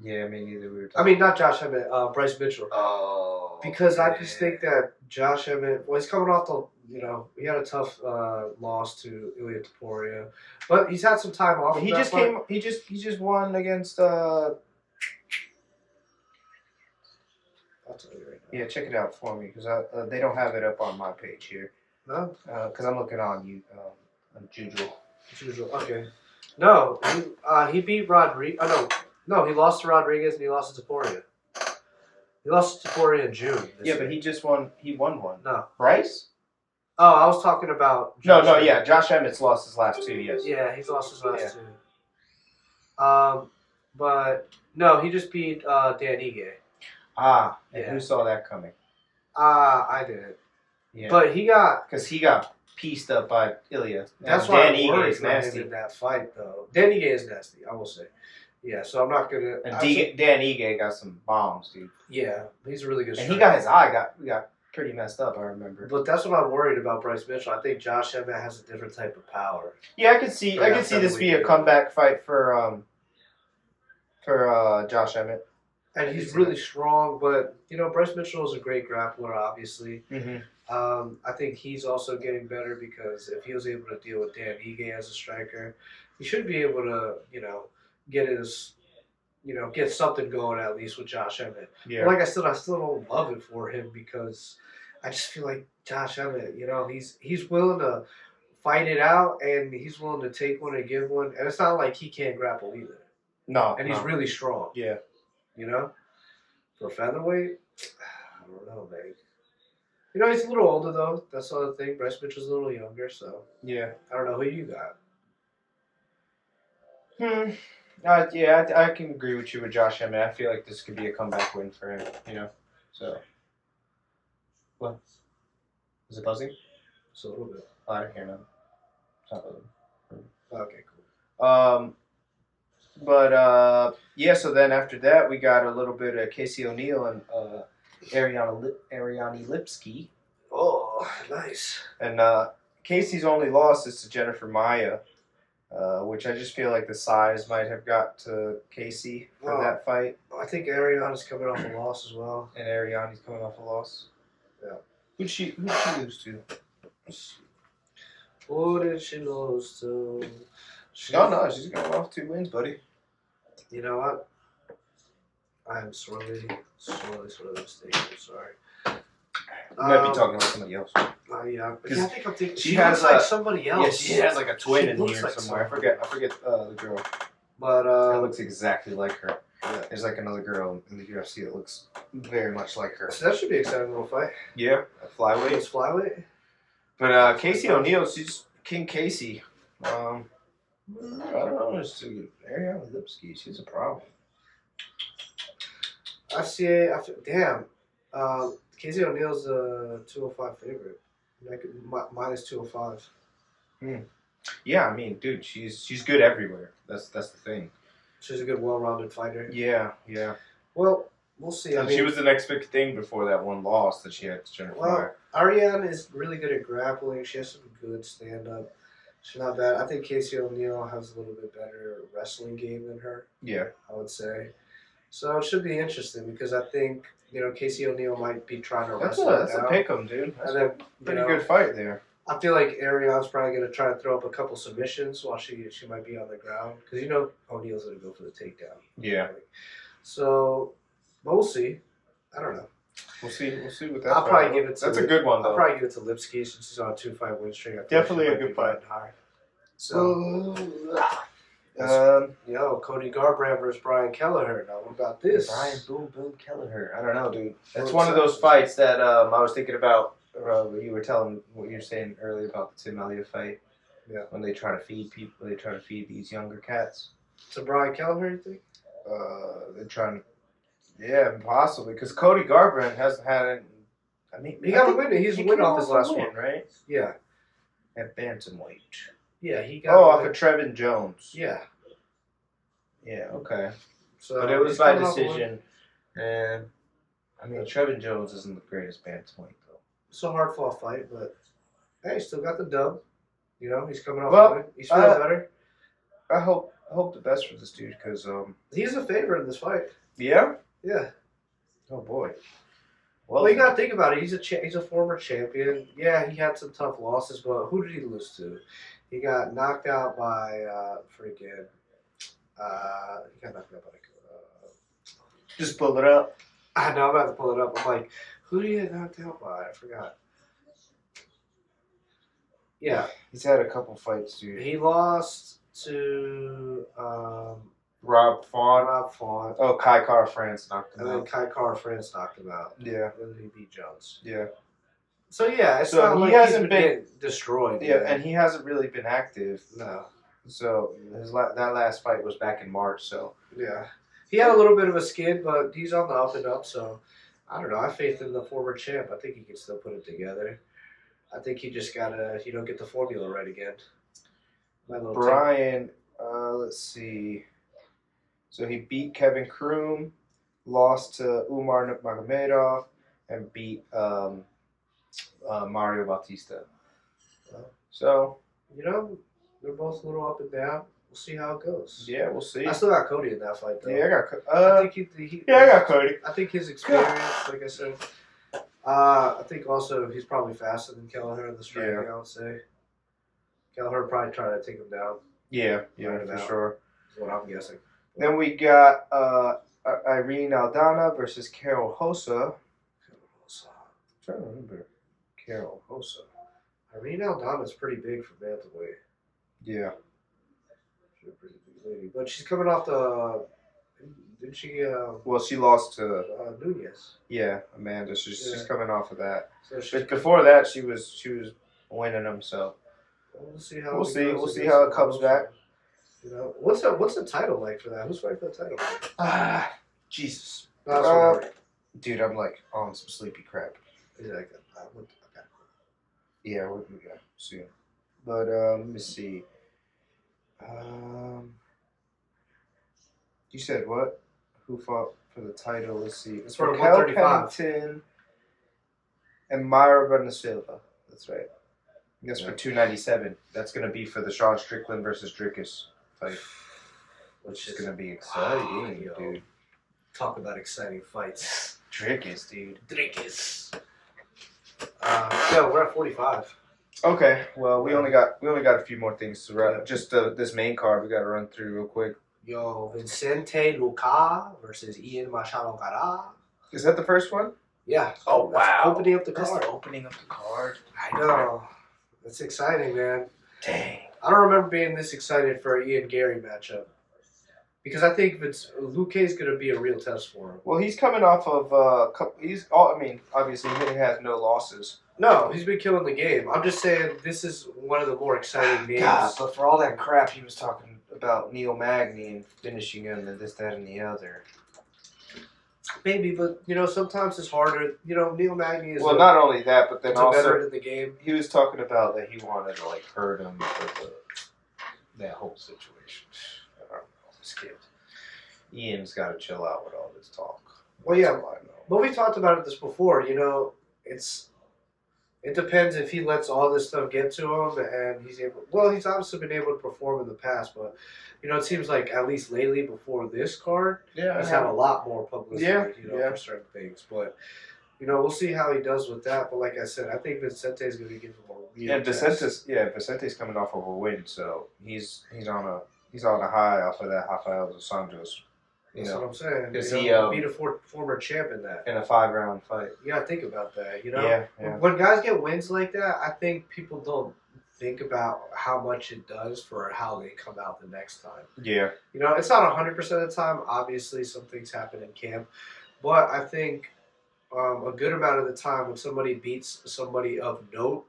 [SPEAKER 2] Yeah, me neither.
[SPEAKER 1] Not Josh Emmett. Bryce Mitchell.
[SPEAKER 2] Oh.
[SPEAKER 1] Because I just think that Josh Emmett. Well, he's coming off the. He had a tough loss to Ilya Topuria, but he's had some time off.
[SPEAKER 2] He just won against.
[SPEAKER 1] I'll tell you right now.
[SPEAKER 2] Yeah, check it out for me because they don't have it up on my page here.
[SPEAKER 1] No.
[SPEAKER 2] Because I'm looking on you. Juju.
[SPEAKER 1] Okay. No, he beat Rodriguez. No, he lost to Rodriguez and he lost to Topuria. He lost to Topuria in June.
[SPEAKER 2] Yeah, but he just won. He won one.
[SPEAKER 1] No.
[SPEAKER 2] Bryce?
[SPEAKER 1] Oh, I was talking about.
[SPEAKER 2] Yeah. Josh Emmett's lost his last 2. Yes.
[SPEAKER 1] Yeah, he's lost his last 2. But no, he just beat Dan Ige.
[SPEAKER 2] Ah, and who saw that coming?
[SPEAKER 1] I did.
[SPEAKER 2] Yeah.
[SPEAKER 1] But he got
[SPEAKER 2] pieced up by Ilya.
[SPEAKER 1] That's why Dan Ige is nasty in that fight, though. Dan Ige is nasty, I will say. Yeah, so I'm not gonna.
[SPEAKER 2] And Dan Ige got some bombs, dude.
[SPEAKER 1] Yeah, he's a really good.
[SPEAKER 2] And he got his eye got pretty messed up. I remember.
[SPEAKER 1] But that's what I'm worried about Bryce Mitchell. I think Josh Emmett has a different type of power.
[SPEAKER 2] Yeah, I could see this be a comeback fight for Josh Emmett.
[SPEAKER 1] And he's really strong, but Bryce Mitchell is a great grappler, obviously.
[SPEAKER 2] Mm-hmm.
[SPEAKER 1] I think he's also getting better because if he was able to deal with Dan Ige as a striker, he should be able to, get something going at least with Josh Emmett. Yeah. But like I said, I still don't love it for him because I just feel like Josh Emmett, he's willing to fight it out and he's willing to take one and give one, and it's not like he can't grapple either.
[SPEAKER 2] No,
[SPEAKER 1] and he's really strong.
[SPEAKER 2] Yeah.
[SPEAKER 1] For featherweight, I don't know, man. He's a little older, though. That's the other thing. Bryce Mitchell's a little younger, so.
[SPEAKER 2] Yeah.
[SPEAKER 1] I don't know who you
[SPEAKER 2] got. I can agree with you with Josh Emmett. I feel like this could be a comeback win for him, so. What? Is it buzzing?
[SPEAKER 1] Just a little bit.
[SPEAKER 2] Oh, I don't hear nothing. It's not buzzing.
[SPEAKER 1] Okay, cool.
[SPEAKER 2] So then after that, we got a little bit of Casey O'Neill and Ariane Lipski.
[SPEAKER 1] Oh, nice.
[SPEAKER 2] And Casey's only loss is to Jennifer Maia. which I just feel like the size might have got to Casey for that fight.
[SPEAKER 1] I think Ariana's coming off a loss as well.
[SPEAKER 2] And Ariana's coming off a loss.
[SPEAKER 1] Yeah.
[SPEAKER 2] Who'd she lose to?
[SPEAKER 1] Who did she lose to?
[SPEAKER 2] She's coming off 2 wins, buddy.
[SPEAKER 1] You know what? I am sorely mistaken. I'm sorry.
[SPEAKER 2] You might be talking about somebody else.
[SPEAKER 1] Yeah. I think I'm thinking
[SPEAKER 2] she
[SPEAKER 1] looks like somebody else.
[SPEAKER 2] Yeah, she has like a twin in here somewhere. I forget the girl.
[SPEAKER 1] But
[SPEAKER 2] it looks exactly like her. Yeah. There's like another girl in the UFC that looks very much like her.
[SPEAKER 1] So that should be an exciting little fight.
[SPEAKER 2] Yeah, a flyweight.
[SPEAKER 1] It's flyweight.
[SPEAKER 2] But Casey O'Neill, she's King Casey. I don't know. It's Ariana Lipski. She's a problem.
[SPEAKER 1] Damn. Casey O'Neill's a 205 favorite. Minus 205.
[SPEAKER 2] Yeah, I mean, dude, she's good everywhere. That's the thing.
[SPEAKER 1] She's a good, well-rounded fighter.
[SPEAKER 2] Yeah.
[SPEAKER 1] Well, we'll see.
[SPEAKER 2] She was the next big thing before that one loss that she had to Jennifer.
[SPEAKER 1] Well, Ariane is really good at grappling. She has some good stand-up. She's not bad. I think Casey O'Neill has a little bit better wrestling game than her.
[SPEAKER 2] Yeah.
[SPEAKER 1] I would say. So it should be interesting because I think, Casey O'Neill might be trying to wrestle
[SPEAKER 2] That's a pick-em, dude. That's a pretty good fight there.
[SPEAKER 1] I feel like Ariane's probably going to try to throw up a couple submissions while she might be on the ground. Because O'Neill's going to go for the takedown.
[SPEAKER 2] Yeah.
[SPEAKER 1] So, but we'll see. I don't know.
[SPEAKER 2] We'll see what that.
[SPEAKER 1] I'll probably give it to.
[SPEAKER 2] That's a good one, though.
[SPEAKER 1] I'll probably give it to Lipski since she's on a 2-fight win streak.
[SPEAKER 2] Definitely a good fight.
[SPEAKER 1] So, Cody Garbrandt versus Brian Kelleher. Now, what about this?
[SPEAKER 2] Brian Boom Kelleher. I don't know, dude. That's one of those fights that I was thinking about. You were telling what you were saying earlier about the Tim Elliott fight.
[SPEAKER 1] Yeah.
[SPEAKER 2] When they try to feed people, they try to feed these younger cats.
[SPEAKER 1] To Brian Kelleher, you think?
[SPEAKER 2] They're trying to. Yeah, possibly because Cody Garbrandt hasn't had it. I mean,
[SPEAKER 1] he got a win. He's win off his last one,
[SPEAKER 2] right?
[SPEAKER 1] Yeah.
[SPEAKER 2] At bantamweight.
[SPEAKER 1] Yeah, he got.
[SPEAKER 2] Off of Trevin Jones.
[SPEAKER 1] Yeah.
[SPEAKER 2] Yeah. Okay.
[SPEAKER 1] So,
[SPEAKER 2] but it was by decision, and I mean Trevin Jones isn't the greatest bantamweight though.
[SPEAKER 1] It's a hard fought fight, but hey, still got the dub. He's coming off. Well, he's feeling better.
[SPEAKER 2] I hope the best for this dude because
[SPEAKER 1] he's a favorite in this fight.
[SPEAKER 2] Yeah.
[SPEAKER 1] Yeah.
[SPEAKER 2] Oh boy.
[SPEAKER 1] Well, you gotta think about it. He's a former champion. Yeah, he had some tough losses, but who did he lose to? He got knocked out by he got knocked out by.
[SPEAKER 2] Just pull it up.
[SPEAKER 1] I know I'm about to pull it up. I'm like, who did he get knocked out by? I forgot. Yeah,
[SPEAKER 2] he's had a couple fights, dude.
[SPEAKER 1] He lost to
[SPEAKER 2] Rob Font. Oh, Kai Kara France knocked him out.
[SPEAKER 1] And then Kai Kara France knocked him out.
[SPEAKER 2] Yeah.
[SPEAKER 1] And then he beat Jones.
[SPEAKER 2] Yeah.
[SPEAKER 1] So yeah, it's not like he's been destroyed.
[SPEAKER 2] Yeah, and he hasn't really been active.
[SPEAKER 1] No.
[SPEAKER 2] So that last fight was back in March. So
[SPEAKER 1] yeah, he had a little bit of a skid, but he's on the up and up. So I don't know. I have faith in the former champ. I think he can still put it together. I think he just gotta get the formula right again.
[SPEAKER 2] Brian, let's see. So he beat Kevin Kroom, lost to Umar Nurmagomedov, and beat Mario Bautista. So
[SPEAKER 1] they're both a little up and down. We'll see how it goes.
[SPEAKER 2] Yeah, we'll see.
[SPEAKER 1] I still got Cody in that fight, though.
[SPEAKER 2] Yeah, I got.
[SPEAKER 1] I
[SPEAKER 2] got Cody.
[SPEAKER 1] I think his experience, like I said. I think also he's probably faster than Kelleher in the striking. I would say. Kelleher probably trying to take him down.
[SPEAKER 2] Yeah, for sure.
[SPEAKER 1] That's what I'm guessing.
[SPEAKER 2] Then we got Irene Aldana versus Carol Hossa. I'm trying to remember Carol Hossa.
[SPEAKER 1] Irene Aldana's pretty big for bantamweight.
[SPEAKER 2] Yeah.
[SPEAKER 1] She's a pretty big lady. But she's coming off the... Didn't she...
[SPEAKER 2] well, she lost to...
[SPEAKER 1] Nunez.
[SPEAKER 2] Yeah, Amanda. She's coming off of that.
[SPEAKER 1] So
[SPEAKER 2] but before that, she was winning them, so...
[SPEAKER 1] We'll see how
[SPEAKER 2] we'll see how it comes back.
[SPEAKER 1] What's the title like for that? Who's fighting for the title?
[SPEAKER 2] Jesus.
[SPEAKER 1] Dude,
[SPEAKER 2] I'm like on some sleepy crap.
[SPEAKER 1] Okay.
[SPEAKER 2] Yeah, we got soon. But let me see. You said what? Who fought for the title? Let's see.
[SPEAKER 1] It's for Raquel Pennington
[SPEAKER 2] and Mayra Silva. That's right. That's for 297. That's going to be for the Sean Strickland versus Dricus fight, which is going to be exciting, dude.
[SPEAKER 1] Talk about exciting fights.
[SPEAKER 2] Dricus, dude.
[SPEAKER 1] Dricus. We're at 45.
[SPEAKER 2] Okay, well we only got a few more things to wrap. Just this main card we got to run through real quick.
[SPEAKER 1] Vicente Luca versus Ian Machado Gara.
[SPEAKER 2] Is that the first one?
[SPEAKER 1] Yeah.
[SPEAKER 2] Oh wow!
[SPEAKER 1] Opening up the card.
[SPEAKER 2] That's opening up the card.
[SPEAKER 1] I know. That's exciting, man.
[SPEAKER 2] Dang.
[SPEAKER 1] I don't remember being this excited for an Ian Gary matchup. Because I think Luque is going to be a real test for him.
[SPEAKER 2] Well, he's coming off of obviously he has no losses.
[SPEAKER 1] No, he's been killing the game. I'm just saying this is one of the more exciting names.
[SPEAKER 2] God, but for all that crap he was talking about Neil Magny and finishing him and this, that, and the other.
[SPEAKER 1] Maybe, but sometimes it's harder. Neil Magny is
[SPEAKER 2] not only that, but then also
[SPEAKER 1] veteran in the game.
[SPEAKER 2] He was talking about that he wanted to hurt him for that whole situation. I don't know, this kid. Ian's got to chill out with all this talk.
[SPEAKER 1] Well, yeah, but we talked about this before. It depends if he lets all this stuff get to him, and he's able. Well, he's obviously been able to perform in the past, but it seems like at least lately before this card, he's had a lot more publicity. For certain things, but we'll see how he does with that. But like I said, I think Vicente's going to give him a real
[SPEAKER 2] Vicente's coming off of a win, so he's on a high off of that Rafael dos Anjos.
[SPEAKER 1] That's what I'm saying.
[SPEAKER 2] Because
[SPEAKER 1] he beat a former champ in that.
[SPEAKER 2] In a 5-round fight.
[SPEAKER 1] You got to think about that,
[SPEAKER 2] Yeah.
[SPEAKER 1] When guys get wins like that, I think people don't think about how much it does for how they come out the next time.
[SPEAKER 2] Yeah.
[SPEAKER 1] It's not 100% of the time. Obviously, some things happen in camp. But I think a good amount of the time when somebody beats somebody of note,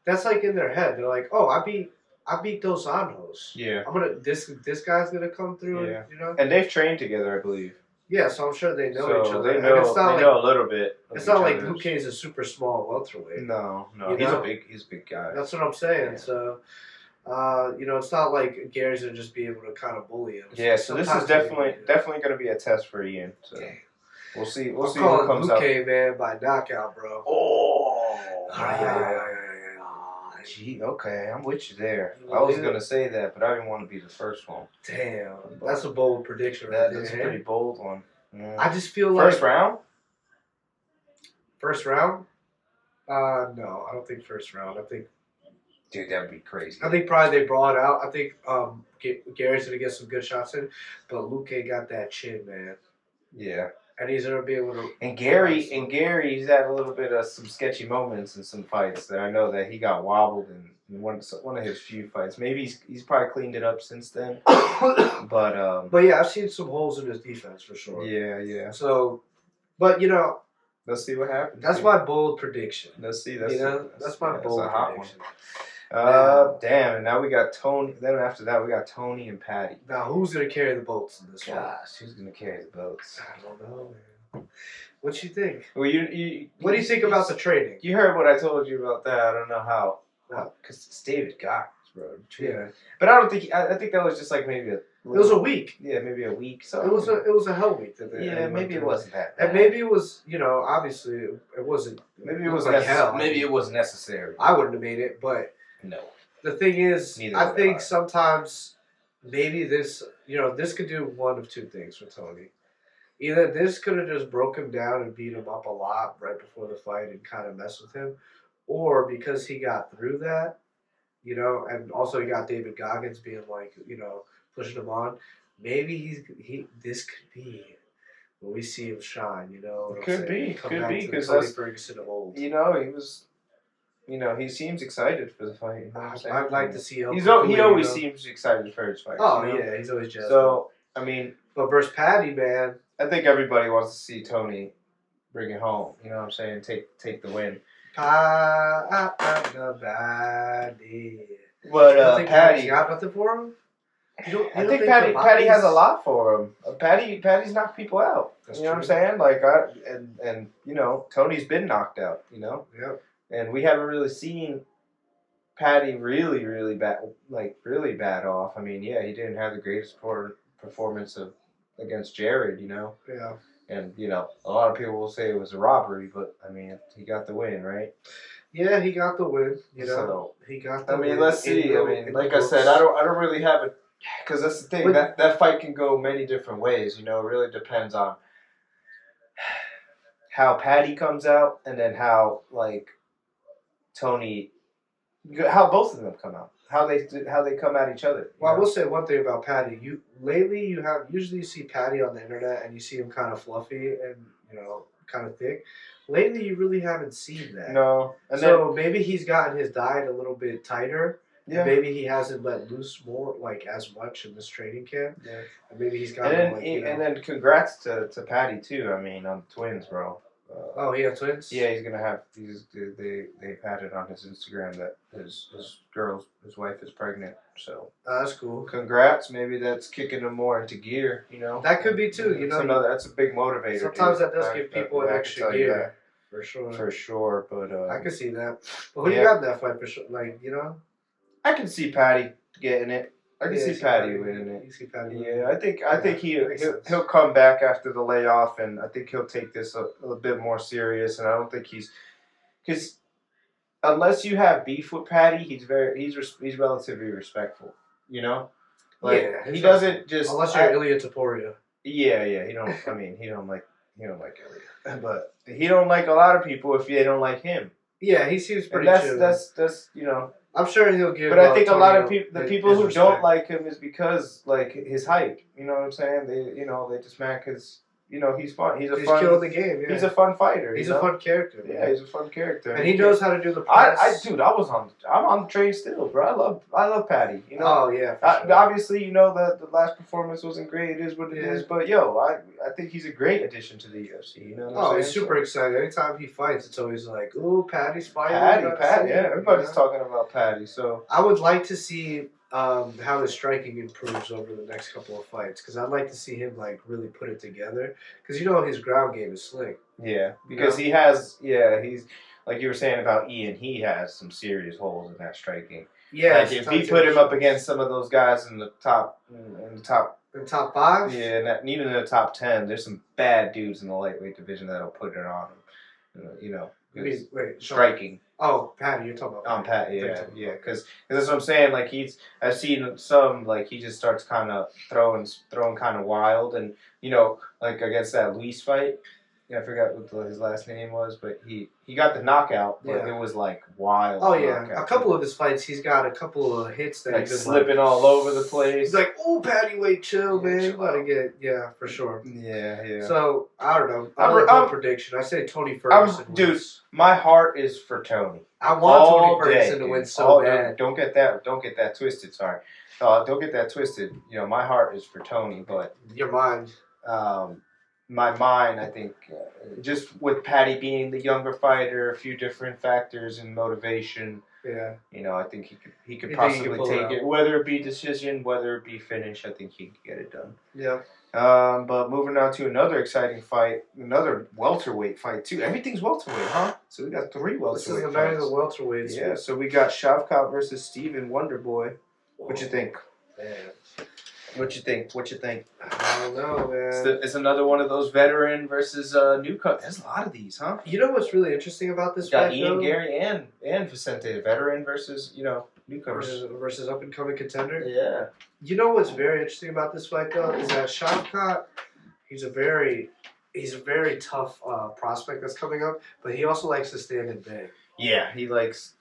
[SPEAKER 1] that's in their head. They're like, oh, I beat Dos Anjos.
[SPEAKER 2] Yeah.
[SPEAKER 1] This guy's gonna come through.
[SPEAKER 2] Yeah. And they've trained together, I believe.
[SPEAKER 1] Yeah, so I'm sure they know each other.
[SPEAKER 2] They know a little bit.
[SPEAKER 1] It's not like Luque is a super small welterweight.
[SPEAKER 2] No, he's a big guy.
[SPEAKER 1] That's what I'm saying.
[SPEAKER 2] Yeah.
[SPEAKER 1] So, it's not like Gary's gonna just be able to kind of bully him.
[SPEAKER 2] Yeah, so this is definitely going to be a test for Ian. So we'll see. We'll see
[SPEAKER 1] what
[SPEAKER 2] comes out.
[SPEAKER 1] Luque, man, by knockout, bro.
[SPEAKER 2] Oh. Gee, okay, I'm with you there. I was going to say that, but I didn't want to be the first one.
[SPEAKER 1] Damn, that's a bold prediction right there.
[SPEAKER 2] That's a pretty bold one. Yeah.
[SPEAKER 1] I just feel
[SPEAKER 2] First round?
[SPEAKER 1] First round? No, I don't think first round. I think...
[SPEAKER 2] Dude, that would be crazy.
[SPEAKER 1] I think probably they brought it out. I think Gary's going to get some good shots in, but Luque got that chin, man.
[SPEAKER 2] Yeah.
[SPEAKER 1] And he's going to be able to...
[SPEAKER 2] And Gary's had a little bit of some sketchy moments in some fights that I know that he got wobbled in one of his few fights. Maybe he's probably cleaned it up since then. But
[SPEAKER 1] yeah, I've seen some holes in his defense for sure.
[SPEAKER 2] Yeah.
[SPEAKER 1] So, but
[SPEAKER 2] let's see what happens.
[SPEAKER 1] That's my bold prediction.
[SPEAKER 2] Let's see.
[SPEAKER 1] That's my bold prediction.
[SPEAKER 2] Damn, and now we got Tony. Then after that, we got Tony and Patty.
[SPEAKER 1] Now, who's going to carry the boats in this one?
[SPEAKER 2] Gosh, who's going to carry the boats?
[SPEAKER 1] I don't know, man. What you think?
[SPEAKER 2] Well,
[SPEAKER 1] what do you think about the trading?
[SPEAKER 2] You heard what I told you about that. I don't know how. Because it's David Goggins, bro.
[SPEAKER 1] Yeah.
[SPEAKER 2] But I don't think. I think that was just maybe a.
[SPEAKER 1] It was a week.
[SPEAKER 2] Yeah, maybe a week. So
[SPEAKER 1] it was a hell week.
[SPEAKER 2] Maybe it wasn't that bad.
[SPEAKER 1] And maybe it was. Obviously it wasn't.
[SPEAKER 2] Maybe it was
[SPEAKER 1] hell.
[SPEAKER 2] Maybe it was necessary.
[SPEAKER 1] I wouldn't have made it, but.
[SPEAKER 2] No.
[SPEAKER 1] The thing is, I think sometimes maybe this could do one of two things for Tony. Either this could have just broke him down and beat him up a lot right before the fight and kind of mess with him, or because he got through that, and also he got David Goggins being pushing him on. Maybe this could be when we see him shine.
[SPEAKER 2] Could be because
[SPEAKER 1] Tony Ferguson of old.
[SPEAKER 2] He was. He seems excited for the fight.
[SPEAKER 1] I'd like to see him.
[SPEAKER 2] He always seems excited for his fight.
[SPEAKER 1] Oh, yeah, he's always jazzed.
[SPEAKER 2] So,
[SPEAKER 1] but versus Patty, man.
[SPEAKER 2] I think everybody wants to see Tony bring it home. You know what I'm saying? Take the win.
[SPEAKER 1] But
[SPEAKER 2] Patty
[SPEAKER 1] got nothing for him?
[SPEAKER 2] I think Patty has a lot for him. Patty's knocked people out.
[SPEAKER 1] That's
[SPEAKER 2] you know
[SPEAKER 1] true.
[SPEAKER 2] what I'm saying? And Tony's been knocked out.
[SPEAKER 1] Yep.
[SPEAKER 2] And we haven't really seen Patty really, really bad, really bad off. He didn't have the greatest performance against Jared,
[SPEAKER 1] Yeah.
[SPEAKER 2] And, a lot of people will say it was a robbery, but, he got the win, right?
[SPEAKER 1] Yeah, he got the win. You know,
[SPEAKER 2] so,
[SPEAKER 1] he got the
[SPEAKER 2] win.
[SPEAKER 1] win.
[SPEAKER 2] Let's see. Like I said, I don't really have it because that's the thing. That fight can go many different ways. You know, it really depends on how Patty comes out, and then how like Tony, how both of them come out, how they come at each other.
[SPEAKER 1] Well, I will say one thing about Patty. Usually you see Patty on the internet and you see him kind of fluffy and kind of thick. Lately, you really haven't seen that.
[SPEAKER 2] No, and
[SPEAKER 1] so maybe he's gotten his diet a little bit tighter. Yeah. And maybe he hasn't let loose more like as much in this training camp. Yeah. And maybe he's gotten.
[SPEAKER 2] And then congrats to Patty too. I mean, on the twins, bro.
[SPEAKER 1] He has twins.
[SPEAKER 2] Yeah, he's gonna have. They had it on his Instagram that his wife is pregnant. So
[SPEAKER 1] that's cool.
[SPEAKER 2] Congrats. Maybe that's kicking him more into gear. You know,
[SPEAKER 1] that could be too. You know,
[SPEAKER 2] that's a big motivator.
[SPEAKER 1] Sometimes that does give people an extra gear. For
[SPEAKER 2] sure. But
[SPEAKER 1] I can see that. But who do you got in that fight for sure? Like
[SPEAKER 2] I can see Patty getting it. I can see Patty winning it.
[SPEAKER 1] You see Patty
[SPEAKER 2] winning it. I think he'll come back after the layoff, and I think he'll take this a bit more serious. And I don't think because unless you have beef with Patty, he's relatively respectful. You know, he doesn't just
[SPEAKER 1] unless you're Ilya Taporia.
[SPEAKER 2] Yeah. He don't like Ilya, but he don't like a lot of people if they don't like him.
[SPEAKER 1] Yeah, he seems pretty.
[SPEAKER 2] And that's
[SPEAKER 1] I'm sure he'll give.
[SPEAKER 2] But I think a lot of people, the people who don't like him, is because like his hype. You know what I'm saying? They just mad because he's fun. He's
[SPEAKER 1] killing the game. Yeah.
[SPEAKER 2] He's a fun fighter.
[SPEAKER 1] He's a fun character.
[SPEAKER 2] Yeah, he's a fun character,
[SPEAKER 1] and he knows how to do the press.
[SPEAKER 2] I'm on the train still, bro. I love Patty. You know.
[SPEAKER 1] Oh yeah.
[SPEAKER 2] Sure. Obviously, the last performance wasn't great. It is what it is. But I think he's a great addition to the UFC. You know. What I'm saying?
[SPEAKER 1] He's super excited. Anytime he fights, it's always like, ooh, Patty's fighting.
[SPEAKER 2] Patty. Yeah, everybody's talking about Patty. So
[SPEAKER 1] I would like to see how his striking improves over the next couple of fights because I'd like to see him like really put it together because his ground game is slick.
[SPEAKER 2] Yeah, because he has. Yeah, he's like you were saying about Ian. He has some serious holes in that striking.
[SPEAKER 1] Yeah,
[SPEAKER 2] like if he put him up against some of those guys in the top
[SPEAKER 1] 5.
[SPEAKER 2] Yeah, and even in the top 10, there's some bad dudes in the lightweight division that'll put it on him. Striking.
[SPEAKER 1] Oh, Patty, you're talking about
[SPEAKER 2] Pat, yeah, because that's what I'm saying. Like I've seen some like he just starts kind of throwing kind of wild, and like against that Luis fight. Yeah, I forgot what his last name was, but he got the knockout, but it was like wild.
[SPEAKER 1] Oh yeah, a couple of his fights, he's got a couple of hits that
[SPEAKER 2] like slipping all over the place.
[SPEAKER 1] He's like, "Oh, Patty, wait, chill, man. You gotta get for sure."
[SPEAKER 2] Yeah.
[SPEAKER 1] So I don't know. I'm prediction. I say Tony Ferguson.
[SPEAKER 2] Dude, my heart is for Tony.
[SPEAKER 1] I want Tony Ferguson to win so bad.
[SPEAKER 2] Don't get that twisted. Sorry, don't get that twisted. My heart is for Tony, but
[SPEAKER 1] your mind.
[SPEAKER 2] My mind, I think, just with Patty being the younger fighter, a few different factors and motivation.
[SPEAKER 1] Yeah.
[SPEAKER 2] I think he could possibly take it, whether it be decision, whether it be finish. I think he could get it done.
[SPEAKER 1] Yeah.
[SPEAKER 2] But moving on to another exciting fight, another welterweight fight too. Everything's welterweight, huh? So we got 3 welterweight fights. This is the night of the
[SPEAKER 1] welterweights.
[SPEAKER 2] Yeah. So we got Shavkat versus Steven Wonderboy. What you think?
[SPEAKER 1] Man.
[SPEAKER 2] What you think?
[SPEAKER 1] I don't know, man.
[SPEAKER 2] It's another one of those veteran versus newcomer. There's a lot of these, huh?
[SPEAKER 1] You know what's really interesting about this fight?
[SPEAKER 2] Got Ian, Gary, and Vicente, veteran versus newcomers
[SPEAKER 1] versus up and coming contender.
[SPEAKER 2] Yeah.
[SPEAKER 1] You know what's very interesting about this fight though is that Shavkat, he's a very tough prospect that's coming up, but he also likes to stand and bang.
[SPEAKER 2] Yeah, he likes.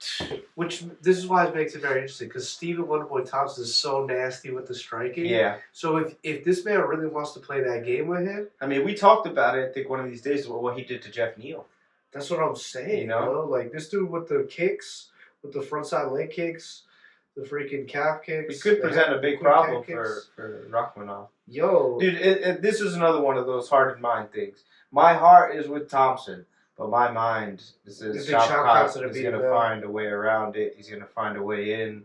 [SPEAKER 1] Which this is why it makes it very interesting because Steven Wonderboy Thompson is so nasty with the striking.
[SPEAKER 2] Yeah.
[SPEAKER 1] So if this man really wants to play that game with him,
[SPEAKER 2] I mean, we talked about it. I think one of these days what he did to Jeff Neal.
[SPEAKER 1] That's what I'm saying. Bro. Like this dude with the kicks, with the frontside leg kicks, the freaking calf kicks.
[SPEAKER 2] He could present a big problem for Rachmanov.
[SPEAKER 1] Yo,
[SPEAKER 2] dude, this is another one of those heart and mind things. My heart is with Thompson. But my mind says Shavkat is going to find a way around it. He's going to find a way in.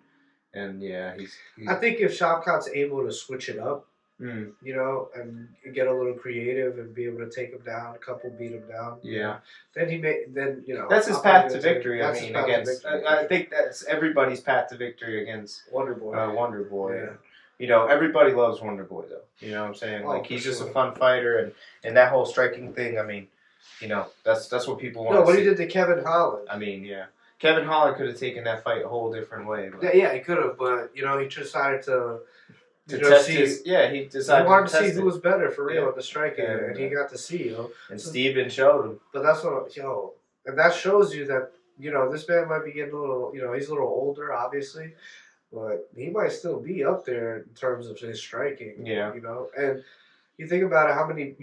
[SPEAKER 2] And, yeah, he's
[SPEAKER 1] I think if Shavkat's able to switch it up, and get a little creative and be able to take him down, a couple beat him down.
[SPEAKER 2] Yeah.
[SPEAKER 1] Then
[SPEAKER 2] That's his path to victory, I think that's everybody's path to victory against
[SPEAKER 1] Wonderboy.
[SPEAKER 2] Wonderboy. Yeah. Everybody loves Wonderboy, though. You know what I'm saying? Like, he's just a fun fighter. And that whole striking thing, I mean... that's what people want to see.
[SPEAKER 1] What he did to Kevin Holland.
[SPEAKER 2] I mean, yeah. Kevin Holland could have taken that fight a whole different way.
[SPEAKER 1] But. Yeah, he could have, but he decided to
[SPEAKER 2] test his. Yeah, he decided.
[SPEAKER 1] He wanted to see who was better for real at the striking, and he got to see.
[SPEAKER 2] And Steven showed him.
[SPEAKER 1] But that's what and that shows you that this man might be getting a little. He's a little older, obviously, but he might still be up there in terms of his striking.
[SPEAKER 2] Yeah.
[SPEAKER 1] And. You think about it, how many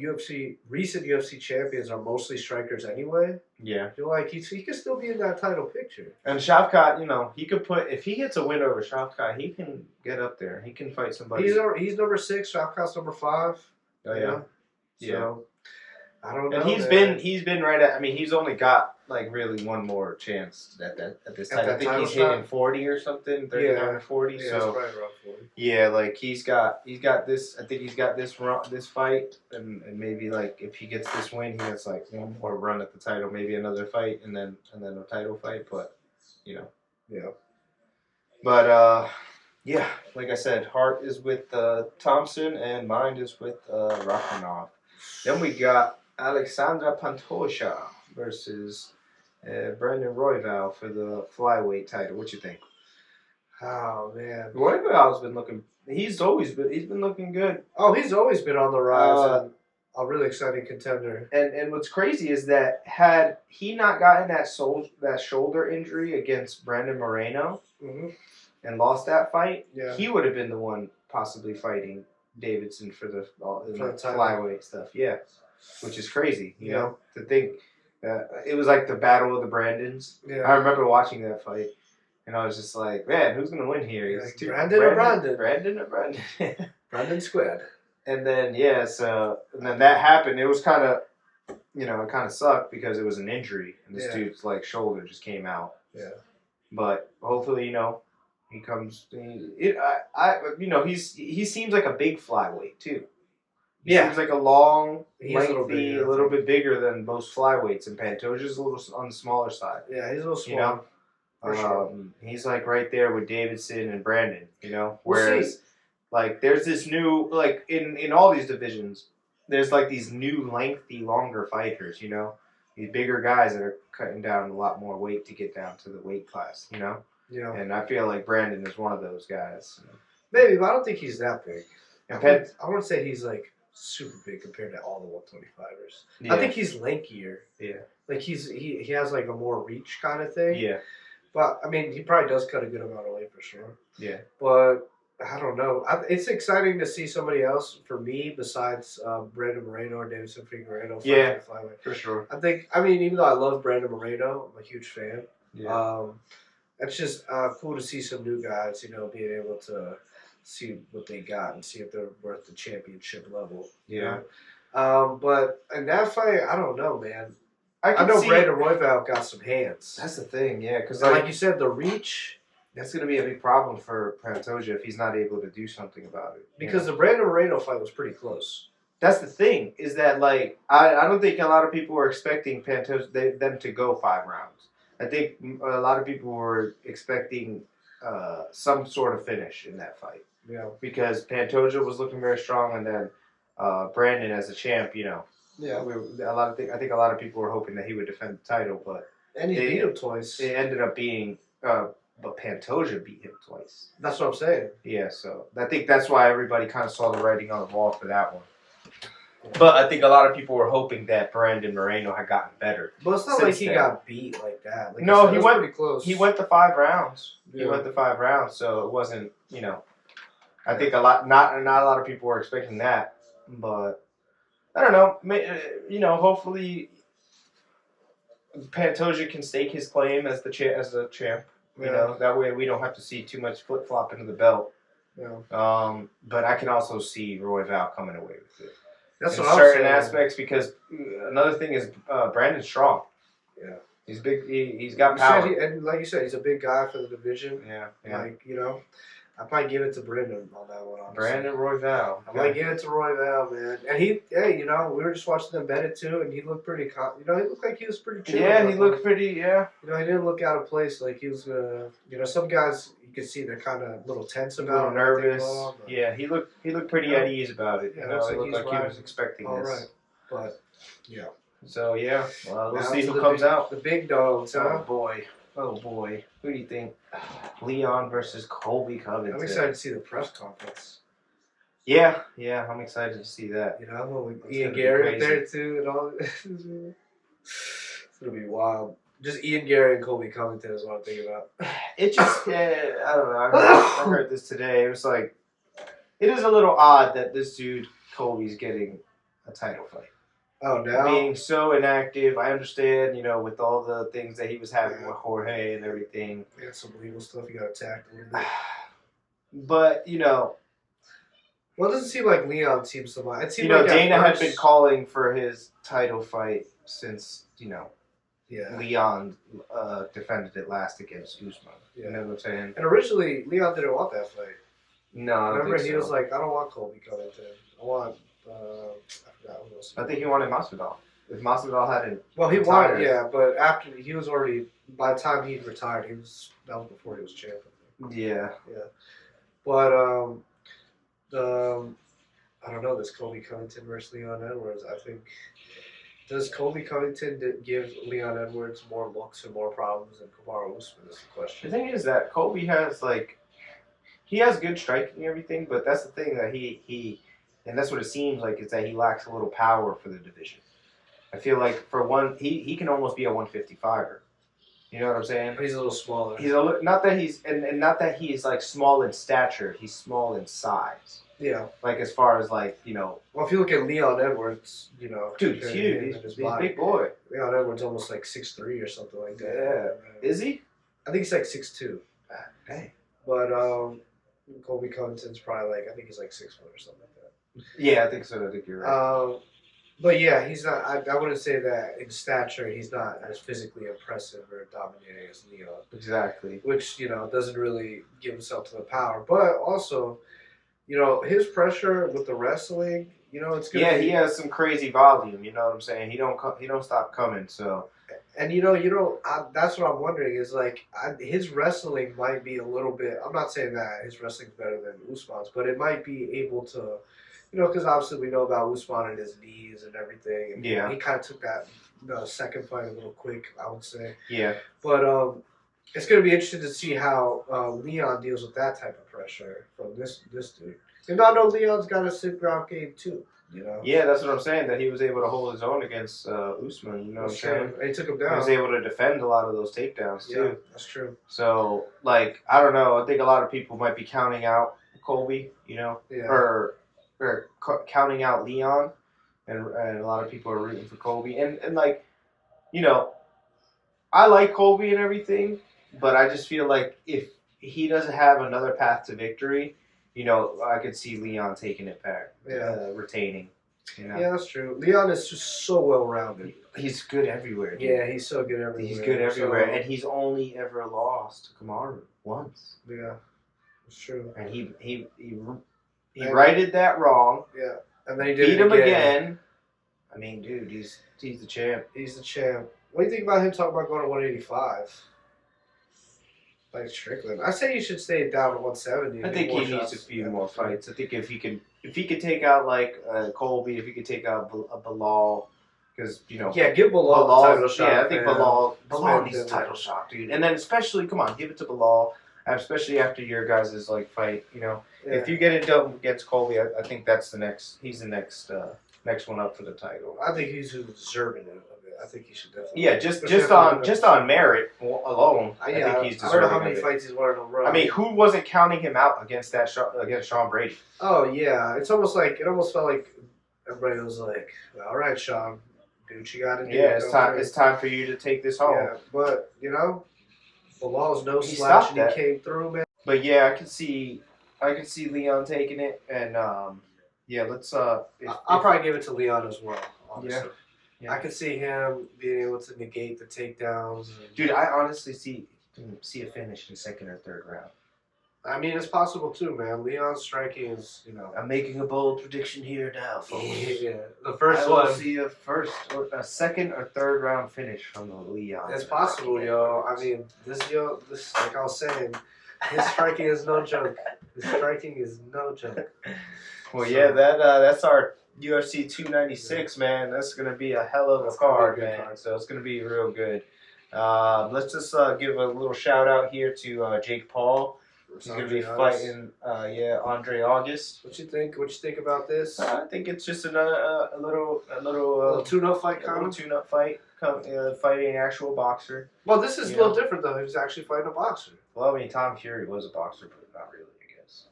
[SPEAKER 1] recent UFC champions are mostly strikers anyway?
[SPEAKER 2] Yeah.
[SPEAKER 1] You're like, he could still be in that title picture.
[SPEAKER 2] And Shavkat, he could if he gets a win over Shavkat, he can get up there. He can fight somebody.
[SPEAKER 1] He's number 6, Shavkat's number 5.
[SPEAKER 2] Oh, yeah.
[SPEAKER 1] So, I don't know.
[SPEAKER 2] And he's been right at, he's only got, really one more chance at this time. I think he's hitting 40 or something, 39 or 40.
[SPEAKER 1] Yeah,
[SPEAKER 2] so,
[SPEAKER 1] it's probably around 40.
[SPEAKER 2] Yeah, he's got this, I think he's got this fight, and maybe, if he gets this win, he has, one more run at the title, maybe another fight, and then a title fight, but,
[SPEAKER 1] Yeah.
[SPEAKER 2] But, yeah, like I said, heart is with Thompson, and mind is with Rakhmonov. Then we got Alexandra Pantoja versus Brandon Royval for the flyweight title. What you think?
[SPEAKER 1] Oh man,
[SPEAKER 2] Royval's been looking. He's been looking good.
[SPEAKER 1] Oh, he's always been on the rise. And a really exciting contender.
[SPEAKER 2] And what's crazy is that had he not gotten that shoulder injury against Brandon Moreno and lost that fight, he would have been the one possibly fighting Davidson for the flyweight stuff. Yeah, which is crazy. You know, to think it was like the battle of the Brandons. Yeah. I remember watching that fight, and I was just like, man, who's gonna win here?
[SPEAKER 1] Brandon or Brandon?
[SPEAKER 2] Brandon or Brandon?
[SPEAKER 1] Brandon squared.
[SPEAKER 2] And then and then that happened. It was kind of, it kind of sucked because it was an injury, and this dude's shoulder just came out.
[SPEAKER 1] Yeah.
[SPEAKER 2] But hopefully, he comes. He seems like a big flyweight too. He seems like a long, lengthy, a little bit bigger than most flyweights, and Pantoja's a little on the smaller side.
[SPEAKER 1] Yeah, he's a little small.
[SPEAKER 2] For sure. He's right there with Davidson and Brandon. Whereas there's this new in all these divisions, there's these new lengthy, longer fighters. These bigger guys that are cutting down a lot more weight to get down to the weight class. Yeah. And I feel like Brandon is one of those guys.
[SPEAKER 1] Maybe, but I don't think he's that big. I wouldn't say he's super big compared to all the 125ers. Yeah. I think he's lankier. Yeah. He has a more reach kind of thing.
[SPEAKER 2] Yeah.
[SPEAKER 1] But he probably does cut a good amount of weight for sure.
[SPEAKER 2] Yeah.
[SPEAKER 1] But I don't know. It's exciting to see somebody else for me besides Brandon Moreno or Davidson Figueiredo.
[SPEAKER 2] Yeah, for sure.
[SPEAKER 1] I think. Even though I love Brandon Moreno, I'm a huge fan.
[SPEAKER 2] Yeah.
[SPEAKER 1] It's just cool to see some new guys. Being able to see what they got and see if they're worth the championship level.
[SPEAKER 2] Yeah.
[SPEAKER 1] But in that fight, I don't know, man. I know Brandon Royval got some hands.
[SPEAKER 2] That's the thing, yeah. Because
[SPEAKER 1] like you said, the reach.
[SPEAKER 2] That's going to be a big problem for Pantoja if he's not able to do something about it.
[SPEAKER 1] Because the Brandon Moreno fight was pretty close.
[SPEAKER 2] That's the thing, is that, I don't think a lot of people were expecting Pantoja, them to go 5 rounds. I think a lot of people were expecting some sort of finish in that fight.
[SPEAKER 1] Yeah.
[SPEAKER 2] Because Pantoja was looking very strong, and then Brandon as a champ,
[SPEAKER 1] Yeah.
[SPEAKER 2] I think a lot of people were hoping that he would defend the title, but...
[SPEAKER 1] And he beat him twice.
[SPEAKER 2] It ended up being... but Pantoja beat him twice.
[SPEAKER 1] That's what I'm saying.
[SPEAKER 2] Yeah, so I think that's why everybody kind of saw the writing on the wall for that one. But I think a lot of people were hoping that Brandon Moreno had gotten better.
[SPEAKER 1] But it's not like he got beat like that.
[SPEAKER 2] No, he went
[SPEAKER 1] pretty close.
[SPEAKER 2] He went to 5 rounds. Yeah. He went to 5 rounds, so it wasn't, I think not a lot of people were expecting that. But I don't know. Hopefully Pantoja can stake his claim as the champ. That way we don't have to see too much flip-flop into the belt.
[SPEAKER 1] Yeah.
[SPEAKER 2] But I can also see Royval coming away with it.
[SPEAKER 1] That's
[SPEAKER 2] in
[SPEAKER 1] what I'm
[SPEAKER 2] certain
[SPEAKER 1] saying.
[SPEAKER 2] aspects, because another thing is Brandon's strong.
[SPEAKER 1] Yeah.
[SPEAKER 2] He's big. He's got power.
[SPEAKER 1] And like you said, he's a big guy for the division.
[SPEAKER 2] Yeah.
[SPEAKER 1] I'd probably give it to Brandon on that one, honestly.
[SPEAKER 2] Brandon Royval.
[SPEAKER 1] I might give it to Royval, man. And we were just watching them bet it too, and he looked pretty, he looked like he was pretty chill.
[SPEAKER 2] Yeah, he looked pretty,
[SPEAKER 1] he didn't look out of place, like he was gonna, some guys, you can see they're kind of a little tense about it.
[SPEAKER 2] A little nervous. Yeah, he looked pretty at ease about it.
[SPEAKER 1] Yeah,
[SPEAKER 2] it looked like he was expecting this.
[SPEAKER 1] Right. But, yeah.
[SPEAKER 2] So, we'll see who comes out.
[SPEAKER 1] The big dogs,
[SPEAKER 2] Oh, boy. Oh boy, who do you think? Leon versus Colby Covington.
[SPEAKER 1] I'm excited to see the press conference.
[SPEAKER 2] Yeah, I'm excited to see that.
[SPEAKER 1] You know, with Ian Gary there too, and all. It's gonna be wild. Just Ian Gary and Colby Covington is what I'm thinking about.
[SPEAKER 2] It just, I don't know. I heard this today. It was like, it is a little odd that this dude Colby's getting a title fight.
[SPEAKER 1] Oh, now?
[SPEAKER 2] Being so inactive, I understand, with all the things that he was having with Jorge and everything.
[SPEAKER 1] Yeah, some legal stuff. He got attacked a little bit.
[SPEAKER 2] But,
[SPEAKER 1] well, it doesn't seem like Leon seems to mind. It seemed
[SPEAKER 2] like Dana had been calling for his title fight since, Leon defended it last against Usman.
[SPEAKER 1] Yeah.
[SPEAKER 2] You know what I'm saying?
[SPEAKER 1] And originally, Leon didn't want that fight.
[SPEAKER 2] No, I don't
[SPEAKER 1] Remember,
[SPEAKER 2] think
[SPEAKER 1] he was like, I don't want Colby Covington. I want, I forgot who else.
[SPEAKER 2] I think he wanted Masvidal. If Masvidal hadn't
[SPEAKER 1] Well, he wanted, yeah, but after, he was already, by the time he retired, that was before he was champion.
[SPEAKER 2] Yeah.
[SPEAKER 1] Yeah. But, I don't know, this Colby Covington versus Leon Edwards. I think, does Colby Covington give Leon Edwards more looks and more problems than Kamaru Usman is the question.
[SPEAKER 2] The thing is that Colby has, he has good striking and everything, but that's the thing that he and that's what it seems like, is that he lacks a little power for the division. I feel like for one, he can almost be a 155er. You know what I'm saying?
[SPEAKER 1] But he's a little smaller.
[SPEAKER 2] He's not that he's and not that he's small in stature. He's small in size.
[SPEAKER 1] Yeah.
[SPEAKER 2] As far as
[SPEAKER 1] Well, if you look at Leon Edwards,
[SPEAKER 2] dude, he's huge. He's a big boy.
[SPEAKER 1] Leon Edwards almost 6'3" or something like that.
[SPEAKER 2] Yeah. Is he?
[SPEAKER 1] I think he's 6'2".
[SPEAKER 2] Hey.
[SPEAKER 1] But Colby Covington's probably I think he's 6 foot or something like that.
[SPEAKER 2] Yeah, I think so. I think you're right.
[SPEAKER 1] But yeah, he's not. I wouldn't say that in stature he's not as physically impressive or dominating as Leon.
[SPEAKER 2] Exactly.
[SPEAKER 1] Which doesn't really give himself to the power, but also, his pressure with the wrestling. It's good.
[SPEAKER 2] Yeah, he has some crazy volume. You know what I'm saying? He don't stop coming. So.
[SPEAKER 1] And that's what I'm wondering is his wrestling might be a little bit. I'm not saying that his wrestling's better than Usman's, but it might be able to, because obviously we know about Usman and his knees and everything. And,
[SPEAKER 2] yeah.
[SPEAKER 1] He kind of took that second fight a little quick, I would say.
[SPEAKER 2] Yeah.
[SPEAKER 1] But it's going to be interesting to see how Leon deals with that type of pressure from this dude. And I know Leon's got a sit ground game too.
[SPEAKER 2] Yeah, that's what I'm saying. That he was able to hold his own against Usman. You know what I'm saying?
[SPEAKER 1] And he took him down.
[SPEAKER 2] He was able to defend a lot of those takedowns too.
[SPEAKER 1] Yeah, that's true.
[SPEAKER 2] So, I don't know. I think a lot of people might be counting out Colby. Or counting out Leon, and a lot of people are rooting for Colby. And I like Colby and everything, but I just feel like if he doesn't have another path to victory, I could see Leon taking it back, retaining.
[SPEAKER 1] Yeah, that's true. Leon is just so well-rounded.
[SPEAKER 2] He's good everywhere. Dude.
[SPEAKER 1] Yeah, he's so good everywhere.
[SPEAKER 2] He's good everywhere, and he's only ever lost to Kamaru once.
[SPEAKER 1] Yeah, that's true.
[SPEAKER 2] And he righted that wrong.
[SPEAKER 1] Yeah, and then he
[SPEAKER 2] beat him again. I mean, dude, he's the champ.
[SPEAKER 1] He's the champ. What do you think about him talking about going to 185? Strickland. I say you should stay down to 170.
[SPEAKER 2] I think he needs a few more fights. I think if he could take out Colby, if he could take out Bilal, because
[SPEAKER 1] give Bilal a title shot.
[SPEAKER 2] Yeah, I think Bilal needs a title shot, dude. And then especially, come on, give it to Bilal, especially after your guys' fight. If you get it done against Colby, I think that's the next. He's the next one up for the title.
[SPEAKER 1] I think he's deserving of it. I think he should definitely.
[SPEAKER 2] Yeah, just on merit alone, I think he's deserving.
[SPEAKER 1] I don't know how many fights he's won in a row.
[SPEAKER 2] I mean, who wasn't counting him out against Sean Brady?
[SPEAKER 1] Oh yeah, it almost felt like everybody was like, "All right, Sean, do what you got to do."
[SPEAKER 2] Yeah, it's time for you to take this home.
[SPEAKER 1] Yeah, but Bilal's no slouch, and he came through, man.
[SPEAKER 2] But yeah, I can see Leon taking it, and let's.
[SPEAKER 1] I'll probably give it to Leon as well. Honestly.
[SPEAKER 2] Yeah.
[SPEAKER 1] I could see him being able to negate the takedowns.
[SPEAKER 2] Dude, I honestly see a finish in second or third round.
[SPEAKER 1] I mean, it's possible too, man. Leon's striking is,
[SPEAKER 2] I'm making a bold prediction here now, folks.
[SPEAKER 1] Yeah, the first one.
[SPEAKER 2] I will see a second or third round finish from the Leon.
[SPEAKER 1] It's possible, yo. I mean, this like I was saying, his striking is no joke. His striking is no joke.
[SPEAKER 2] Well, yeah, that's our UFC 296, man. That's going to be a hell of a card, man. So it's going to be real good. Let's just give a little shout out here to Jake Paul. He's going to be fighting, Andre August.
[SPEAKER 1] What you think? What you think about this?
[SPEAKER 2] I think it's just a little
[SPEAKER 1] tune-up fight, kind of.
[SPEAKER 2] Tune-up fight, fighting an actual boxer.
[SPEAKER 1] Well, this is a little different though. He was actually fighting a boxer.
[SPEAKER 2] Well, I mean, Tom Fury was a boxer, but not really, I guess.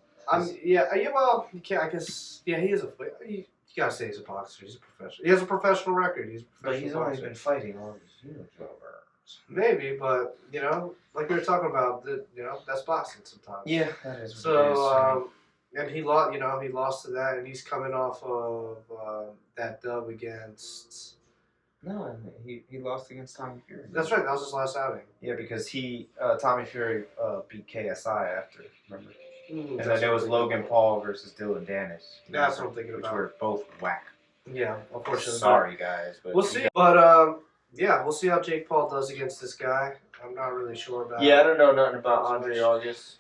[SPEAKER 1] Well, you can't. I guess. Yeah, he is a. You gotta say he's a boxer. He's a professional. He has a professional record.
[SPEAKER 2] But he's only been fighting all these years.
[SPEAKER 1] Maybe, but like we were talking about, that's boxing sometimes.
[SPEAKER 2] Yeah, that is. So,
[SPEAKER 1] and he lost. He lost to that, and he's coming off of that dub against.
[SPEAKER 2] No, he lost against Tommy Fury.
[SPEAKER 1] That's right. That was his last outing.
[SPEAKER 2] Yeah, because Tommy Fury beat KSI after. Remember? And then there was Logan Paul versus Dylan Dennis.
[SPEAKER 1] That's what I'm thinking about.
[SPEAKER 2] Which were both whack.
[SPEAKER 1] Yeah, unfortunately.
[SPEAKER 2] Sorry, guys, but
[SPEAKER 1] we'll see. But we'll see how Jake Paul does against this guy. I'm not really sure about.
[SPEAKER 2] Yeah, I don't know nothing about Andre August.